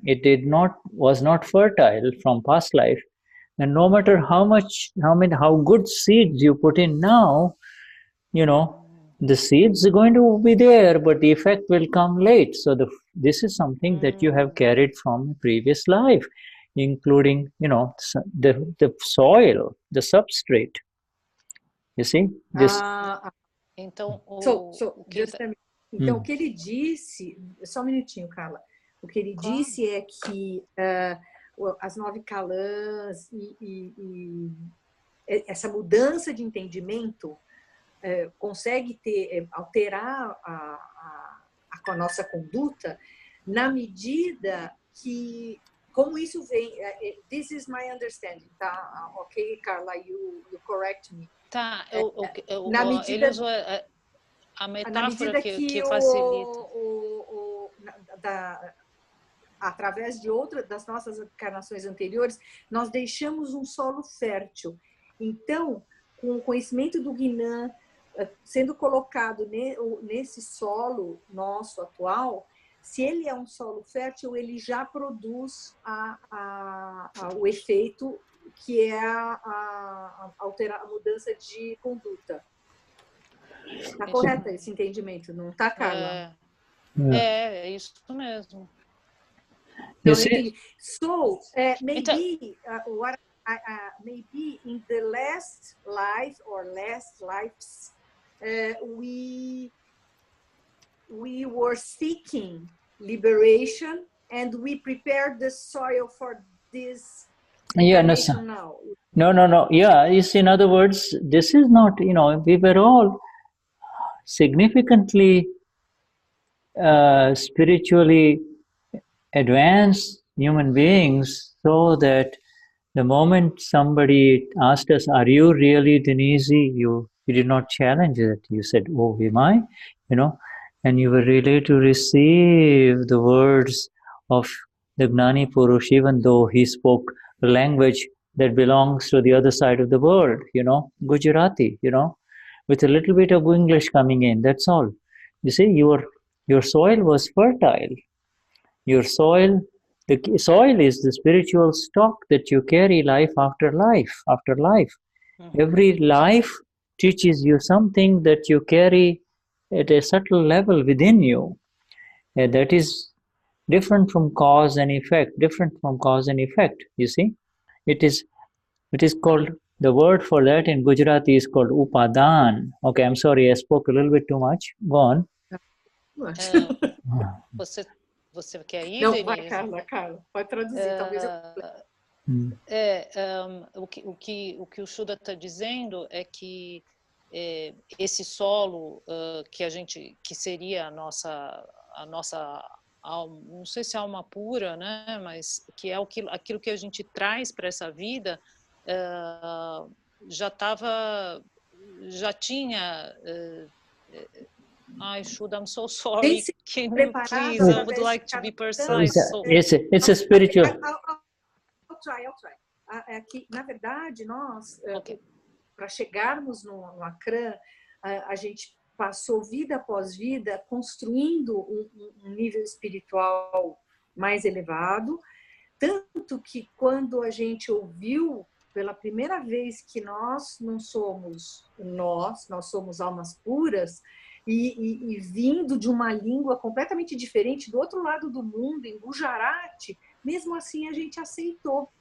was not fertile from past life, then no matter how good seeds you put in now, you know, the seeds are going to be there, but the effect will come late. So this is something that you have carried from a previous life, including, you know, the soil, the substrate. You see this? Então, então o que ele disse, só um minutinho, Carla. O que ele disse é que as 9 calãs e essa mudança de entendimento consegue alterar a nossa conduta na medida que, como isso vem, this is my understanding, tá? Ok, Carla, you correct me. Tá, na medida, ele usou a metáfora que facilita. Através de das nossas encarnações anteriores, nós deixamos um solo fértil. Então, com o conhecimento do Gnan sendo colocado nesse solo nosso atual, se ele é um solo fértil, ele já produz o efeito que é a mudança de conduta. Está correto esse entendimento, não está, Carla? É isso mesmo. Então, so, maybe maybe in the last life or last lives, we were seeking liberation, and we prepared the soil for this. Yeah, no. Yeah, in other words, this is not, you know, we were all significantly spiritually advanced human beings, so that the moment somebody asked us, "Are you really Denise?" You did not challenge it. You said, "Oh, am I?" You know, and you were ready to receive the words of the Gnani Purush, even though he spoke a language that belongs to the other side of the world, you know, Gujarati, you know, with a little bit of English coming in, that's all. You see, your soil was fertile. Your soil, the soil is the spiritual stock that you carry life after life after life. Every life teaches you something that you carry at a subtle level within you. And that is different from cause and effect, you see. It is called, the word for that in Gujarati is called upadan. Okay, I'm sorry, I spoke a little bit too much. Go on. Você quer ir, Não, Denise? vai, Carla, pode traduzir, talvez eu... O que o Shuddha está dizendo é que esse solo que seria a nossa alma, não sei se é alma pura, né? Mas que é aquilo que a gente traz para essa vida, já tinha. Shuddha, I'm so sorry. Can you please? I would like to be precise. It's a spiritual. I'll try. Aqui, na verdade, nós, para chegarmos no Akram, a gente passou vida após vida construindo um nível espiritual mais elevado, tanto que quando a gente ouviu pela primeira vez que nós não somos nós somos almas puras, e vindo de uma língua completamente diferente do outro lado do mundo, em Gujarati, mesmo assim a gente aceitou.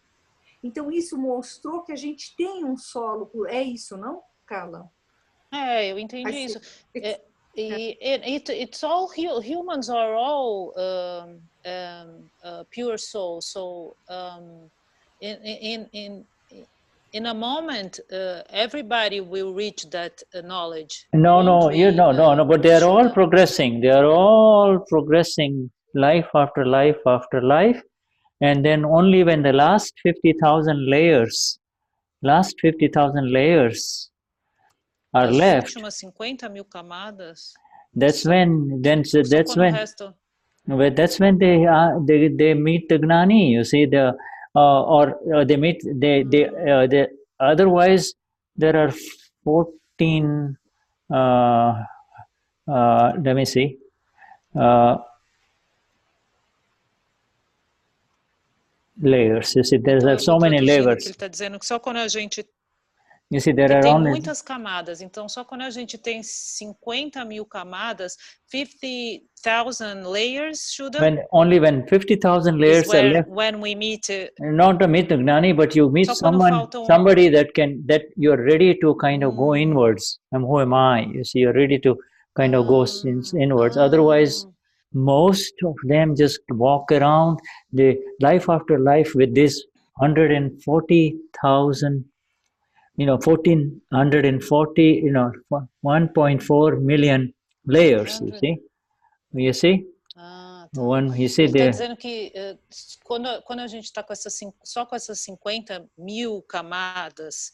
Então isso mostrou que a gente tem um solo puro. É isso, não, Carla? Eu entendi isso. It's all humans are all pure souls. So in a moment, everybody will reach that knowledge. No. But they are all progressing. They are all progressing life after life after life, and then only when the last 50,000 layers are left. Últimas 50.000 camadas. That's when they meet the Gnani. You see, they meet they otherwise there are 14 let me see, layers. You see, there's so many layers. Ele está dizendo que só quando a gente You see, there Porque are tem only muitas camadas, então só quando a gente tem 50.000 camadas, 50,000 layers, Shuddha, when 50,000 is layers are where left. when we meet. Not to meet the Gnani, but you meet Só quando faltam. somebody that you're ready to kind of go inwards. Who am I? You see, you're ready to kind of go inwards. Otherwise, most of them just walk around the life after life with this 140,000, 1,440, 1.4 million layers. You see. Tá. You see Ele está there. dizendo que quando a gente está só com essas 50.000 camadas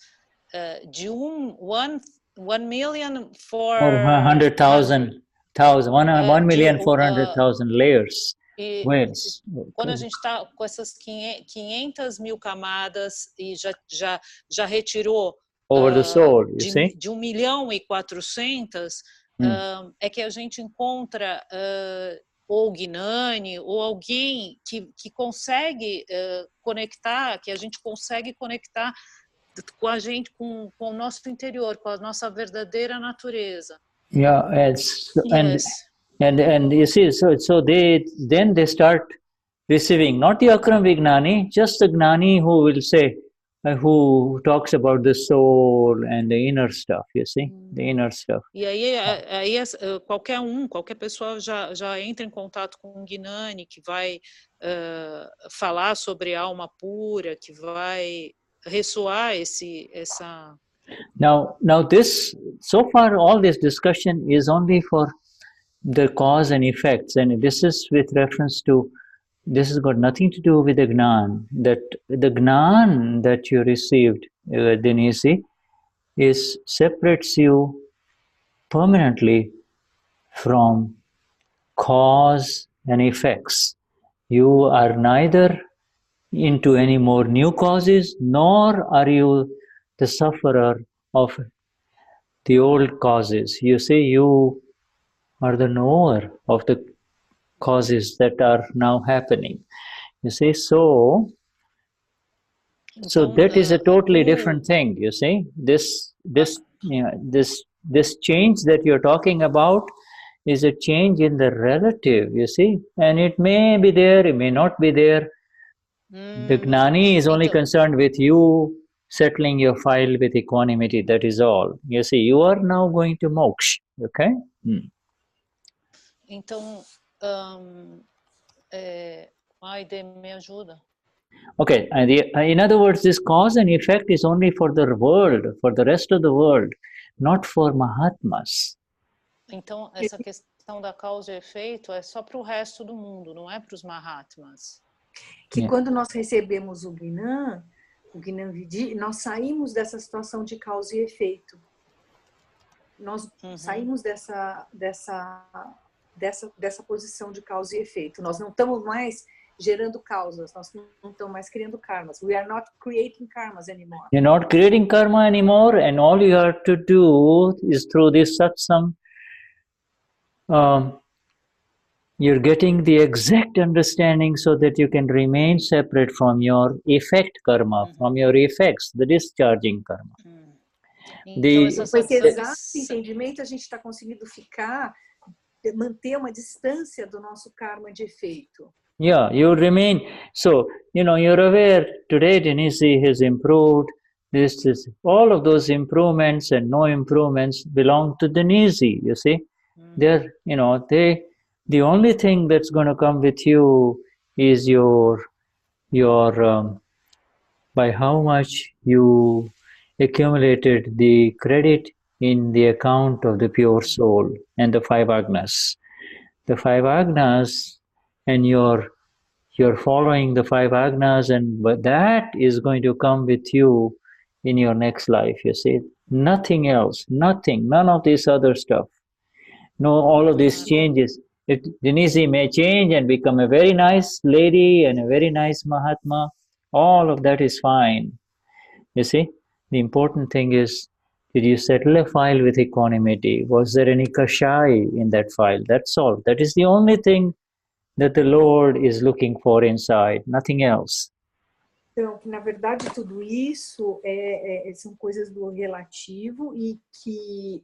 de 1,400,000 layers. E quando a gente está com essas 500.000 camadas e já retirou over the soul, you see? de 1.400.000, é que a gente encontra ou Gnani, ou alguém que consegue conectar, que a gente consegue conectar com a gente, com o nosso interior, com a nossa verdadeira natureza. Yeah, and you see, so they start receiving, not the Akram Vignani, just the Gnani who will say, who talks about the soul and the inner stuff, you see, the inner stuff. E aí qualquer pessoa já entra em contato com um Gnani que vai falar sobre a alma pura, que vai ressoar essa. Now this, so far all this discussion is only for the cause and effects, and this is with reference to, this has got nothing to do with the Gnan. That the Gnan that you received, Denise, separates you permanently from cause and effects. You are neither into any more new causes, nor are you the sufferer of the old causes. You see, you are the knower of the causes that are now happening. You see, so that is a totally different thing. You see, this change that you're talking about is a change in the relative. You see, and it may be there, it may not be there. The Gnani is only concerned with you settling your file with equanimity. That is all. You see, you are now going to moksha. Okay. Então, Aide, me ajuda. Okay, and in other words, this cause and effect is only for the world, for the rest of the world, not for Mahatmas. Então, essa questão da causa e efeito é só para o resto do mundo, não é para os Mahatmas. Que quando nós recebemos o Gnan Vidi, nós saímos dessa situação de causa e efeito. Nós saímos dessa posição de causa e efeito. Nós não estamos mais gerando causas, nós não estamos mais criando karmas. We are not creating karmas anymore. You're not creating karma anymore, and all you have to do is through this satsang, you're getting the exact understanding so that you can remain separate from your effect karma, from your effects, the discharging karma. Então, com esse exato entendimento, a gente está conseguindo manter uma distância do nosso karma de efeito. Yeah, you remain. So, you're aware today Denise has improved. This is all of those improvements and no improvements belong to Denise, you see. The only thing that's going to come with you is your by how much you accumulated the credit in the account of the pure soul and the 5 agnas. The 5 agnas, and you're following the 5 agnas, but that is going to come with you in your next life, you see. Nothing else, none of this other stuff. No, all of these changes. Denise may change and become a very nice lady and a very nice Mahatma. All of that is fine. You see, the important thing is, did you settle a file with equanimity? Was there any kashai in that file? That's all. That is the only thing that the Lord is looking for inside, nothing else. Então, que na verdade tudo isso são coisas do relativo e que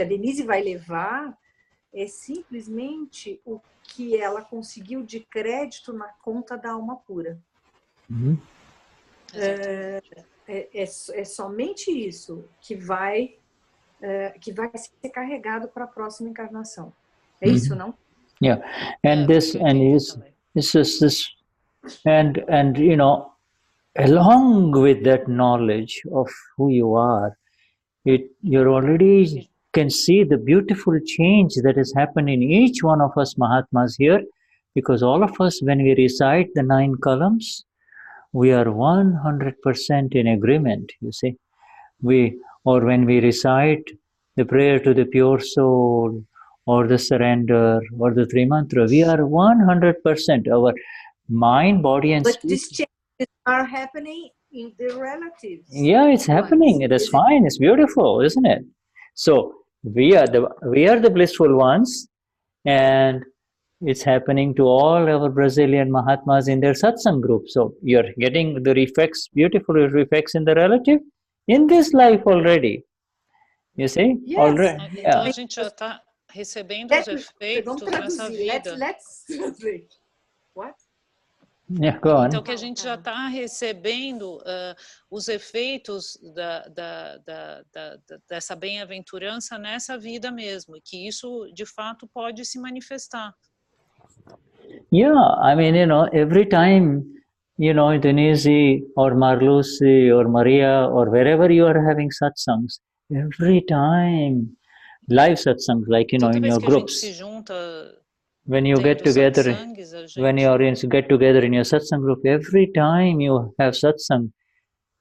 a Denise vai levar é simplesmente o que ela conseguiu de crédito na conta da alma pura. É somente isso que vai ser carregado para a próxima encarnação. É isso, não? Yeah, and this and you know, along with that knowledge of who you are, you already can see the beautiful change that has happened in each one of us Mahatmas here, because all of us, when we recite the 9 columns, we are 100% in agreement, you see. Or when we recite the prayer to the pure soul, or the surrender, or the three mantra, we are 100%. Our mind, body, and But spirit. these changes are happening in the relatives. Yeah, it's happening. That's fine. It's beautiful, isn't it? So we are the blissful ones, and it's happening to all our Brazilian Mahatmas in their satsang group. So you're getting the effects, beautiful effects in the relative in this life already. You see? Yes. Already. Então Yeah. a gente já está recebendo os efeitos nessa vida. Let's translate. What? Yeah, go on. Então que a gente já está recebendo os efeitos dessa bem-aventurança nessa vida mesmo, e que isso de fato pode se manifestar. Yeah, I mean, you know, every time, you know, Denise or Marlusi or Maria or wherever you are having satsangs, every time, live satsangs, like, you know, in your groups, when you get together, when you get together in your satsang group, every time you have satsang,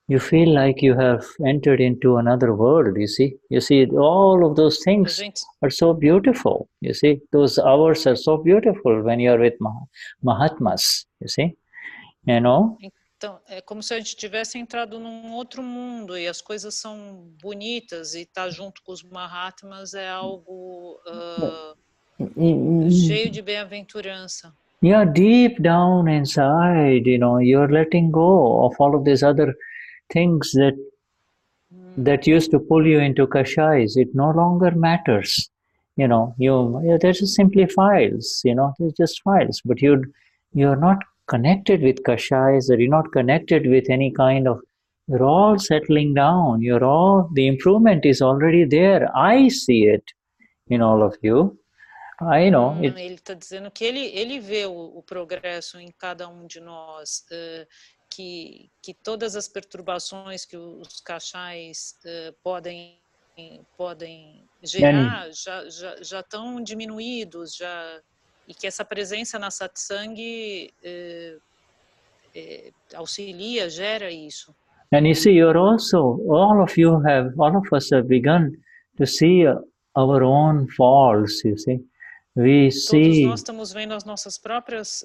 you feel like you have entered into another world, you see. You see, all of those things are so beautiful, you see. Those hours are so beautiful when you are with Mahatmas, you see. You know? Então, é como se a gente tivesse entrado num outro mundo e as coisas são bonitas e estar junto com os Mahatmas é algo cheio de bem-aventurança. Yeah, deep down inside, you know, you're letting go of all of these other things that used to pull you into kashais. It no longer matters. You know, they're just simply files, you know, they're just files, but you're not connected with kashais, or you're not connected with any kind of, you're all settling down, the improvement is already there. I see it in all of you. I know. Ele está dizendo que ele vê o progresso em cada um de nós, que todas as perturbações que os kashais podem gerar já estão diminuídos, e que essa presença na satsang auxilia, gera isso. And you see, all of us have begun to see our own faults, you see. Todos nós estamos vendo os nossos próprios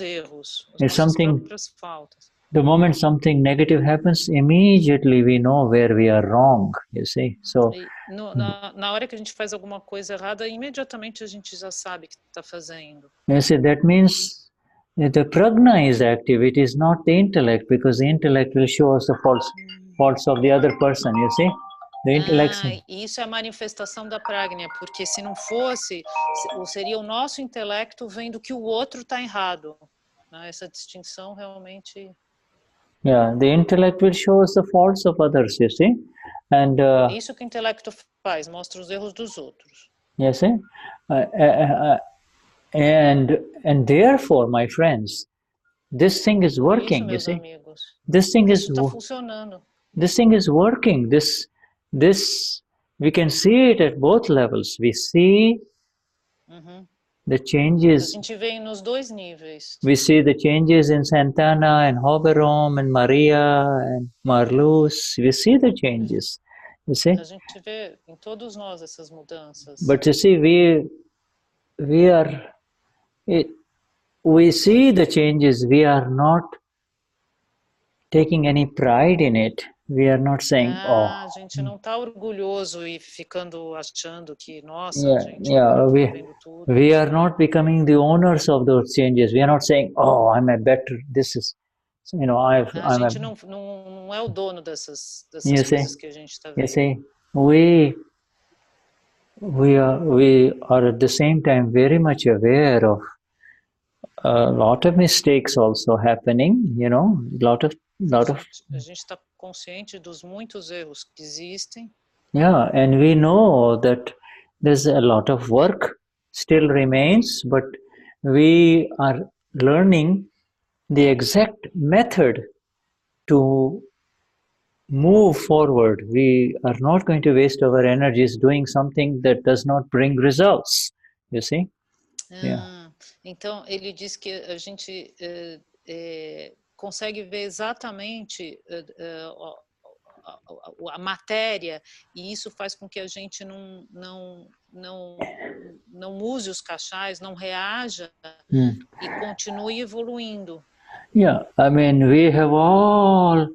erros, as nossas próprias faltas. The moment something negative happens, immediately we know where we are wrong, you see. So, na hora que a gente faz alguma coisa errada, imediatamente a gente já sabe que está fazendo. You see, that means the prajna is active. It is not the intellect, because the intellect will show us the faults of the other person, you see. Isso é a manifestação da prajna, porque se não fosse, seria o nosso intelecto vendo que o outro está errado. Essa distinção realmente... Yeah, the intellect will show us the faults of others, you see. And, isso que o intelecto faz, mostra os erros dos outros. You see? And therefore, my friends, this thing is working, you see. Amigos, this thing is funcionando. This thing is working. This we can see it at both levels. We see the changes. A gente vê nos dois níveis. We see the changes in Santana and Hoberom and Maria and Marlus. We see the changes. You see? A gente vê em todos nós essas mudanças. But you see, we see the changes. We are not taking any pride in it. We are not saying, a gente não está orgulhoso e ficando achando que, nossa, a gente vendo tudo. we are not becoming the owners of those changes. We are not saying, oh, I'm a better, this is, you know, A I'm gente a, não é o dono dessas you coisas see, que a gente está you vendo. see, we are at the same time very much aware of a lot of mistakes also happening, you know, lot of, A gente está consciente dos muitos erros que existem. yeah, and we know that there's a lot of work still remains, but we are learning the exact method to move forward. We are not going to waste our energies doing something that does not bring results. You see? Yeah. Então, ele diz que a gente consegue ver exatamente a matéria, e isso faz com que a gente não use os cachais, não reaja e continue evoluindo. Yeah, I mean, we have all,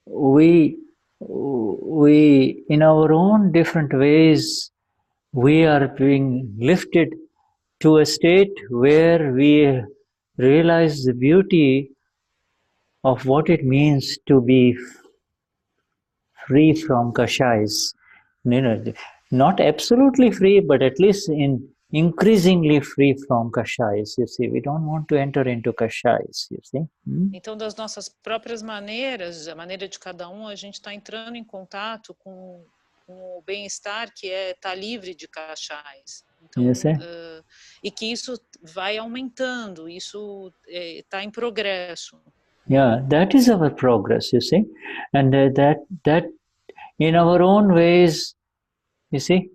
we in our own different ways, we are being lifted to a state where we realize the beauty of what it means to be free from kashais. You know, not absolutely free, but at least increasingly free from kashais. You see, we don't want to enter into kashais. You see. Então, das nossas próprias maneiras, a maneira de cada um, a gente está entrando em contato com o bem-estar que é estar livre de cachais. Então, e que isso vai aumentando, isso está em progresso. Yeah, that is our progress, you see, and that in our own ways, you see.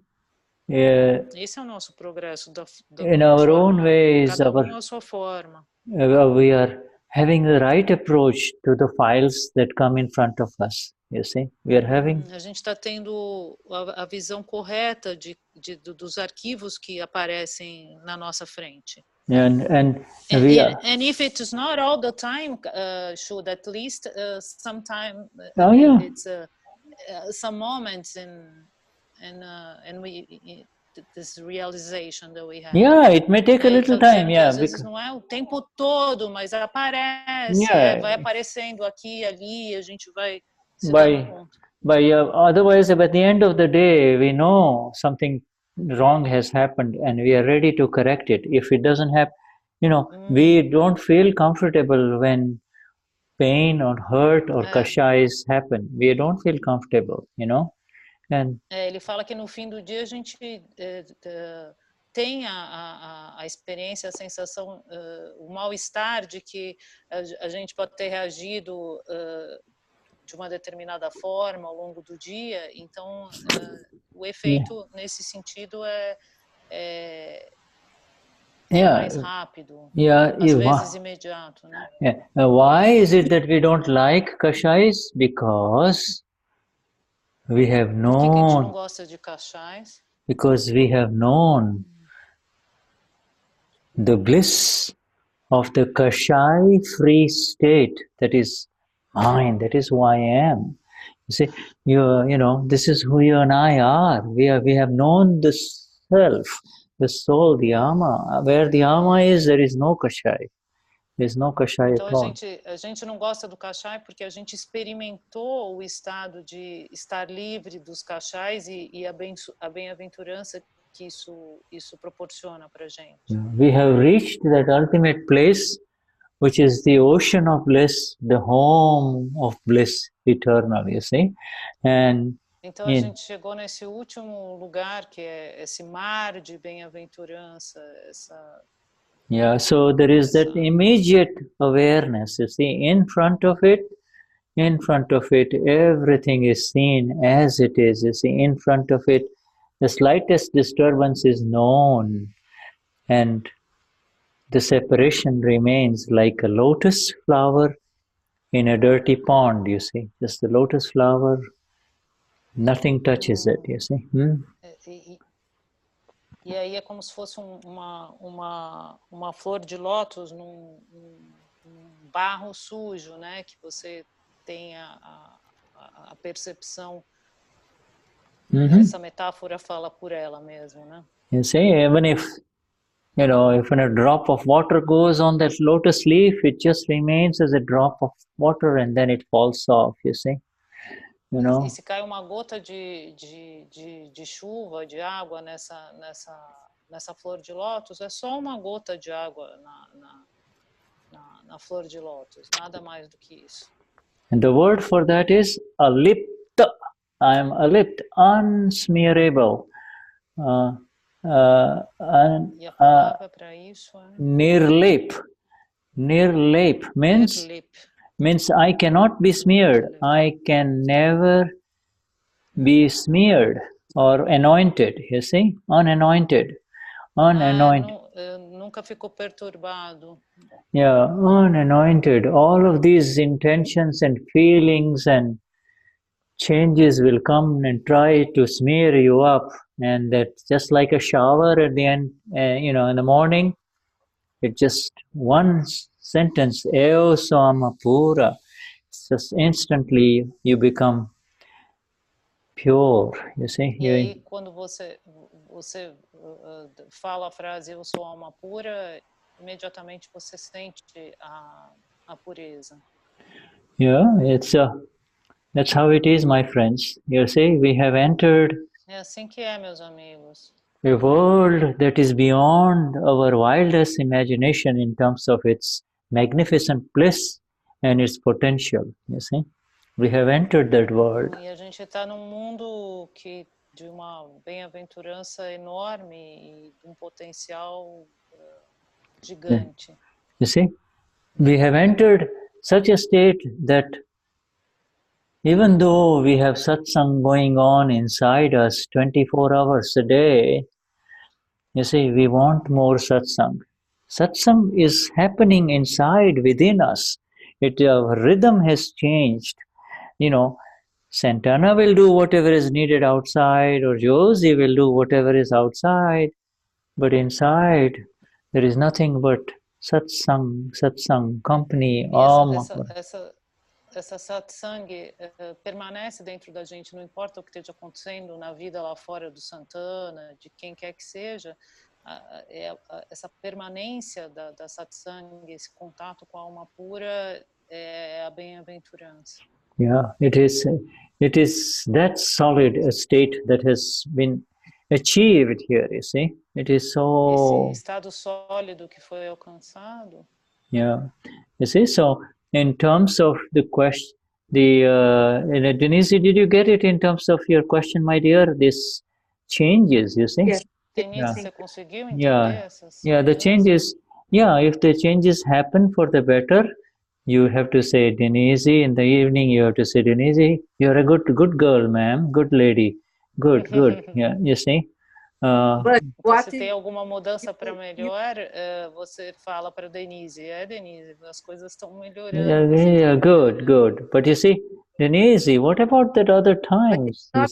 Esse é o nosso progresso In our own ways, cada a sua forma. We are having the right approach to the files that come in front of us. You see, we are having. A gente está tendo a visão correta dos arquivos que aparecem na nossa frente. And if it is not all the time, should at least sometime. Oh yeah. It's some moments and we this realization that we have. Yeah, it may take a little time. Yeah, às vezes não é o tempo todo, mas aparece, vai aparecendo aqui e ali, a gente vai se dando conta. Otherwise, at the end of the day, we know something wrong has happened and we are ready to correct it. If it doesn't happen, you know, we don't feel comfortable when pain or hurt or kashais happen. We don't feel comfortable, you know. And ele fala que no fim do dia a gente tem a experiência, a sensação, o mal-estar de que a gente pode ter reagido de uma determinada forma ao longo do dia. Então, o efeito nesse sentido é mais rápido, às vezes imediato, né? Why is it that we don't like kashais? Because we have known. Por que a gente não gosta de kashais? Because we have known the bliss of the kashai-free state that is mine, that is who I am. You see, you know, this is who you and I are. We have known the self, the soul, the ama. Where the ama is, there is no kashai. There is no kashai at all. Então a gente não gosta do kashai porque a gente experimentou o estado de estar livre dos kashais e a bem-aventurança que isso proporciona para a gente. We have reached that ultimate place, which is the ocean of bliss, the home of bliss eternal, you see. Então a gente chegou nesse último lugar que é esse mar de bem-aventurança, Yeah, so there is that immediate awareness, you see, in front of it, everything is seen as it is, you see, in front of it, the slightest disturbance is known, and the separation remains like a lotus flower in a dirty pond, you see, just the lotus flower, nothing touches it, you see. E aí é como se fosse uma flor de lótus num barro sujo, né? Que você tem a percepção. Essa metáfora fala por ela mesmo, né? You see, even if You know, if when a drop of water goes on that lotus leaf, it just remains as a drop of water and then it falls off, you see. You know? E se cai uma gota de chuva, de água nessa flor de lótus, é só uma gota de água na flor de lótus, nada mais do que isso. And the word for that is alipta. I am alipt, unsmearable. E a palavra para isso é Nirlep. Nirlep means I cannot be smeared. I can never be smeared or anointed, you see? Unanointed. Unanointed. Nunca ficou perturbado. Yeah, unanointed. All of these intentions and feelings and changes will come and try to smear you up. And that's just like a shower at the end, you know, in the morning. It's just one sentence, Eo Sama Pura. It's just instantly you become pure, you see. E aí, quando você fala a frase eu sou alma pura, imediatamente você sente a pureza. Yeah, that's how it is, my friends. You see, we have entered É assim que é, meus amigos. a world that is beyond our wildest imagination in terms of its magnificent bliss and its potential, you see. We have entered that world. E a gente está num mundo de uma bem-aventurança enorme e de potencial gigante. You see, we have entered such a state that even though we have satsang going on inside us 24 hours a day, you see, we want more satsang. Satsang is happening inside within us. Our rhythm has changed. You know, Santana will do whatever is needed outside, or Josi will do whatever is outside, but inside there is nothing but satsang, company. Essa satsang permanece dentro da gente, não importa o que esteja acontecendo na vida lá fora do Santana, de quem quer que seja, essa permanência da satsang, esse contato com a alma pura é a bem-aventurança. Yeah, it is that solid a state that has been achieved here, you see. It is so... Esse estado sólido que foi alcançado. Yeah, you see, so in terms of the question, Denise, did you get it in terms of your question, my dear? This changes, you see? Yes. Denise, você conseguiu entender essas? Yeah, the changes, if the changes happen for the better, you have to say, Denise, in the evening you have to say, Denise, you're a good girl, ma'am, good lady, good, yeah, you see? Se tem alguma mudança para melhor, você fala para Denise, Denise, as coisas estão melhorando. Yeah, good. But you see, Denise, what about that other times? Not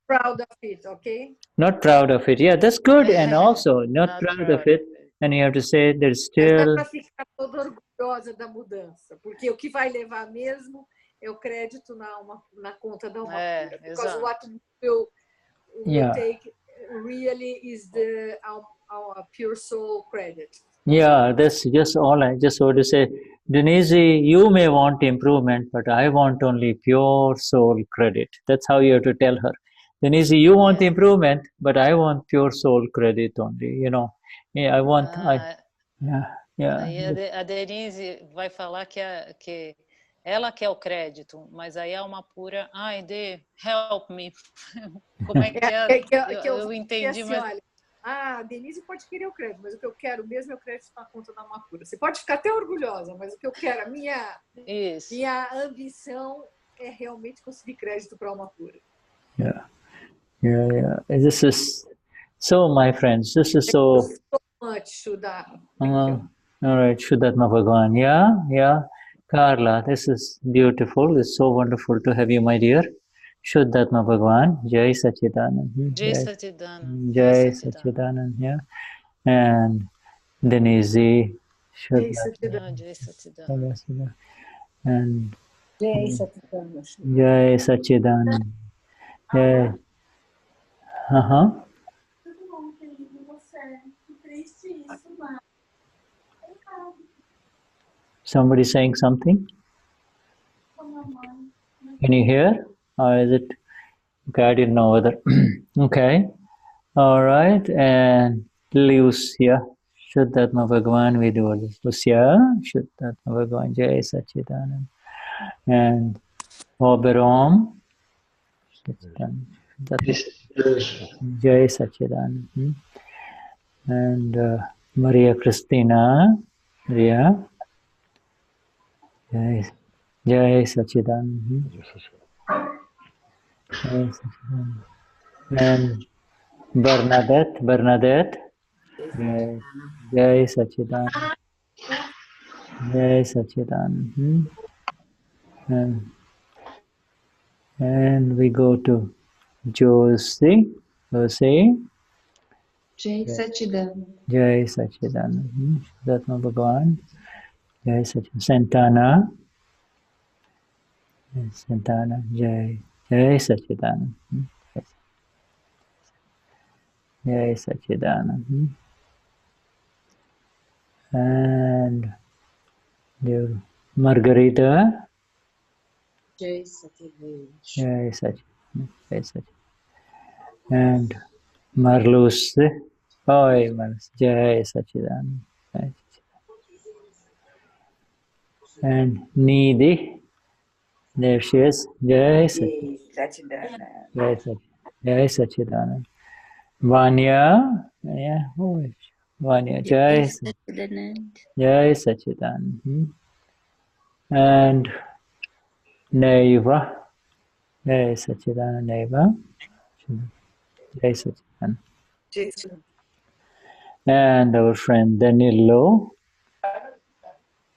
proud of it, okay? Not proud of it. Yeah, that's good. And also, not proud of it. And you have to say there's still... Mas dá para ficar toda orgulhosa da mudança, porque o que vai levar mesmo é o crédito na conta da alma pura. Because what will take really is our pure soul credit. Yeah, that's just all I just want to say. Denise, you may want improvement, but I want only pure soul credit. That's how you have to tell her. Denise, you want improvement, but I want pure soul credit only, you know. Yeah, I want... Aí a Denise vai falar que ela quer o crédito, mas aí a alma pura, help me. Como é que é? Eu entendi, assim, mas... Olha, a Denise pode querer o crédito, mas o que eu quero mesmo é o crédito na conta da alma pura. Você pode ficar até orgulhosa, mas o que eu quero, a minha ambição é realmente conseguir crédito para a alma pura. Yeah. This is so, my friends, this is so... Thank you so much, Shuddha. All right, Shuddhatma Bhagavan. Yeah. Carla, this is beautiful. It's so wonderful to have you, my dear. Shuddhatma Bhagavan. Jai Sachidanand. Jai Sachidanand. Jai Sachidanand. Yeah. And Denise. Jai Sachidanand. Jai Sachidanand. And Jai Sachidanand. Jai Sachidanand. Yeah. Tudo bom, querido, você? Que triste isso. Somebody saying something? Can you hear? Or is it? Okay, I didn't know whether. Okay. All right. And Lucia. Shuddhatma Bhagavan, we do this. Lucia. Shuddhatma Bhagavan. Jai Sachidanand. And Oberom. Jai Sachidanand. And Maria Cristina. Maria. Jai Sachidanand. Jai Sachidanand. And Bernadette. Jai Sachidanand. Jai Sachidanand. And we go to Josi. Jai Sachidanand. Jai Sachidanand. Shuddhatma Bhagavan. Jai Sachidanand. Santana. Jai Sachidanand. Jai Sachidanand. And Margarita. Jai Sachidanand. Jai Sachidanand. And Marlus. Jai Sachidanand. And Nidhi. There she is. Jai Sachidanand. Jai Sachidanand. Vanya. Vanya. Jai Sachidanand. Jai Sachidanand. And Neva. Jai Sachidanand. Neva. Jai Sachidanand. And our friend Danilo.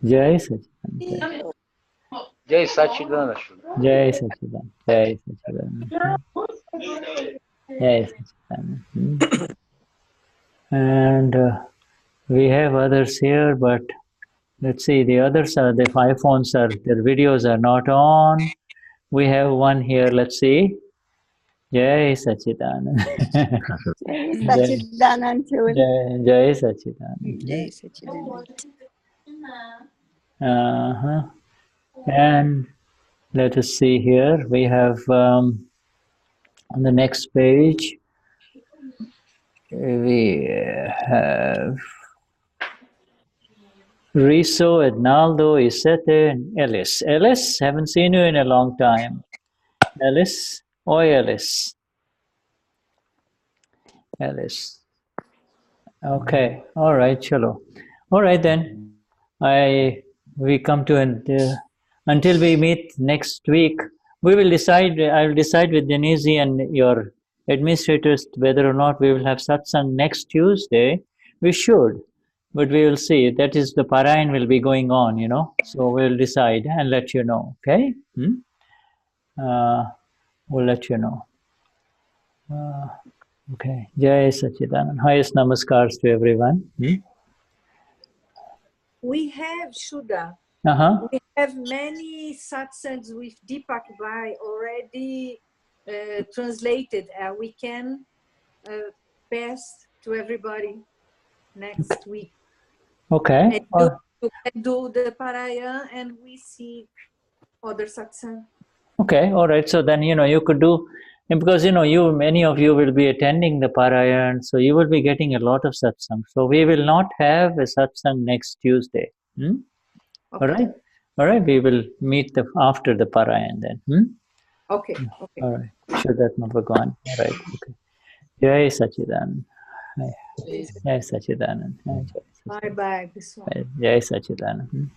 Jai Sachidanand. Jai Sachidanand. Jai Sachidanand. Jai Sachidanand. Jai Sachidanand. And we have others here, but let's see, the others are, the iPhones are, their videos are not on. We have one here, let's see. Jai Sachidanand. Sachidanand. Jai Sachidanand. Jai Sachidanand. And let us see here. We have on the next page, we have Riso, Ednaldo, Isete, and Ellis. Ellis, haven't seen you in a long time. Ellis. Ellis. Okay. All right, chalo. All right then. We come to until we meet next week. We will decide. I will decide with Denise and your administrators whether or not we will have satsang next Tuesday. We should, but we will see. That is, the Parayan will be going on, So we'll decide and let you know. Okay. We'll let you know. Okay. Jai Sachidanand. Highest namaskars to everyone. We have, Shuddha, we have many satsangs with Deepak Bhai already translated. We can pass to everybody next week. Okay. And you can do the Parayan and we see other satsang. Okay, all right. So then, you could do, because, many of you will be attending the Parayan, so you will be getting a lot of satsang. So we will not have a satsang next Tuesday. Okay. All right. All right. We will meet after the Parayan then. Okay. All right. Shuddhatma Bhagavan. All right. Okay. Jai Sachidanand. Jai Sachidanand. Bye bye. Jai Sachidanand.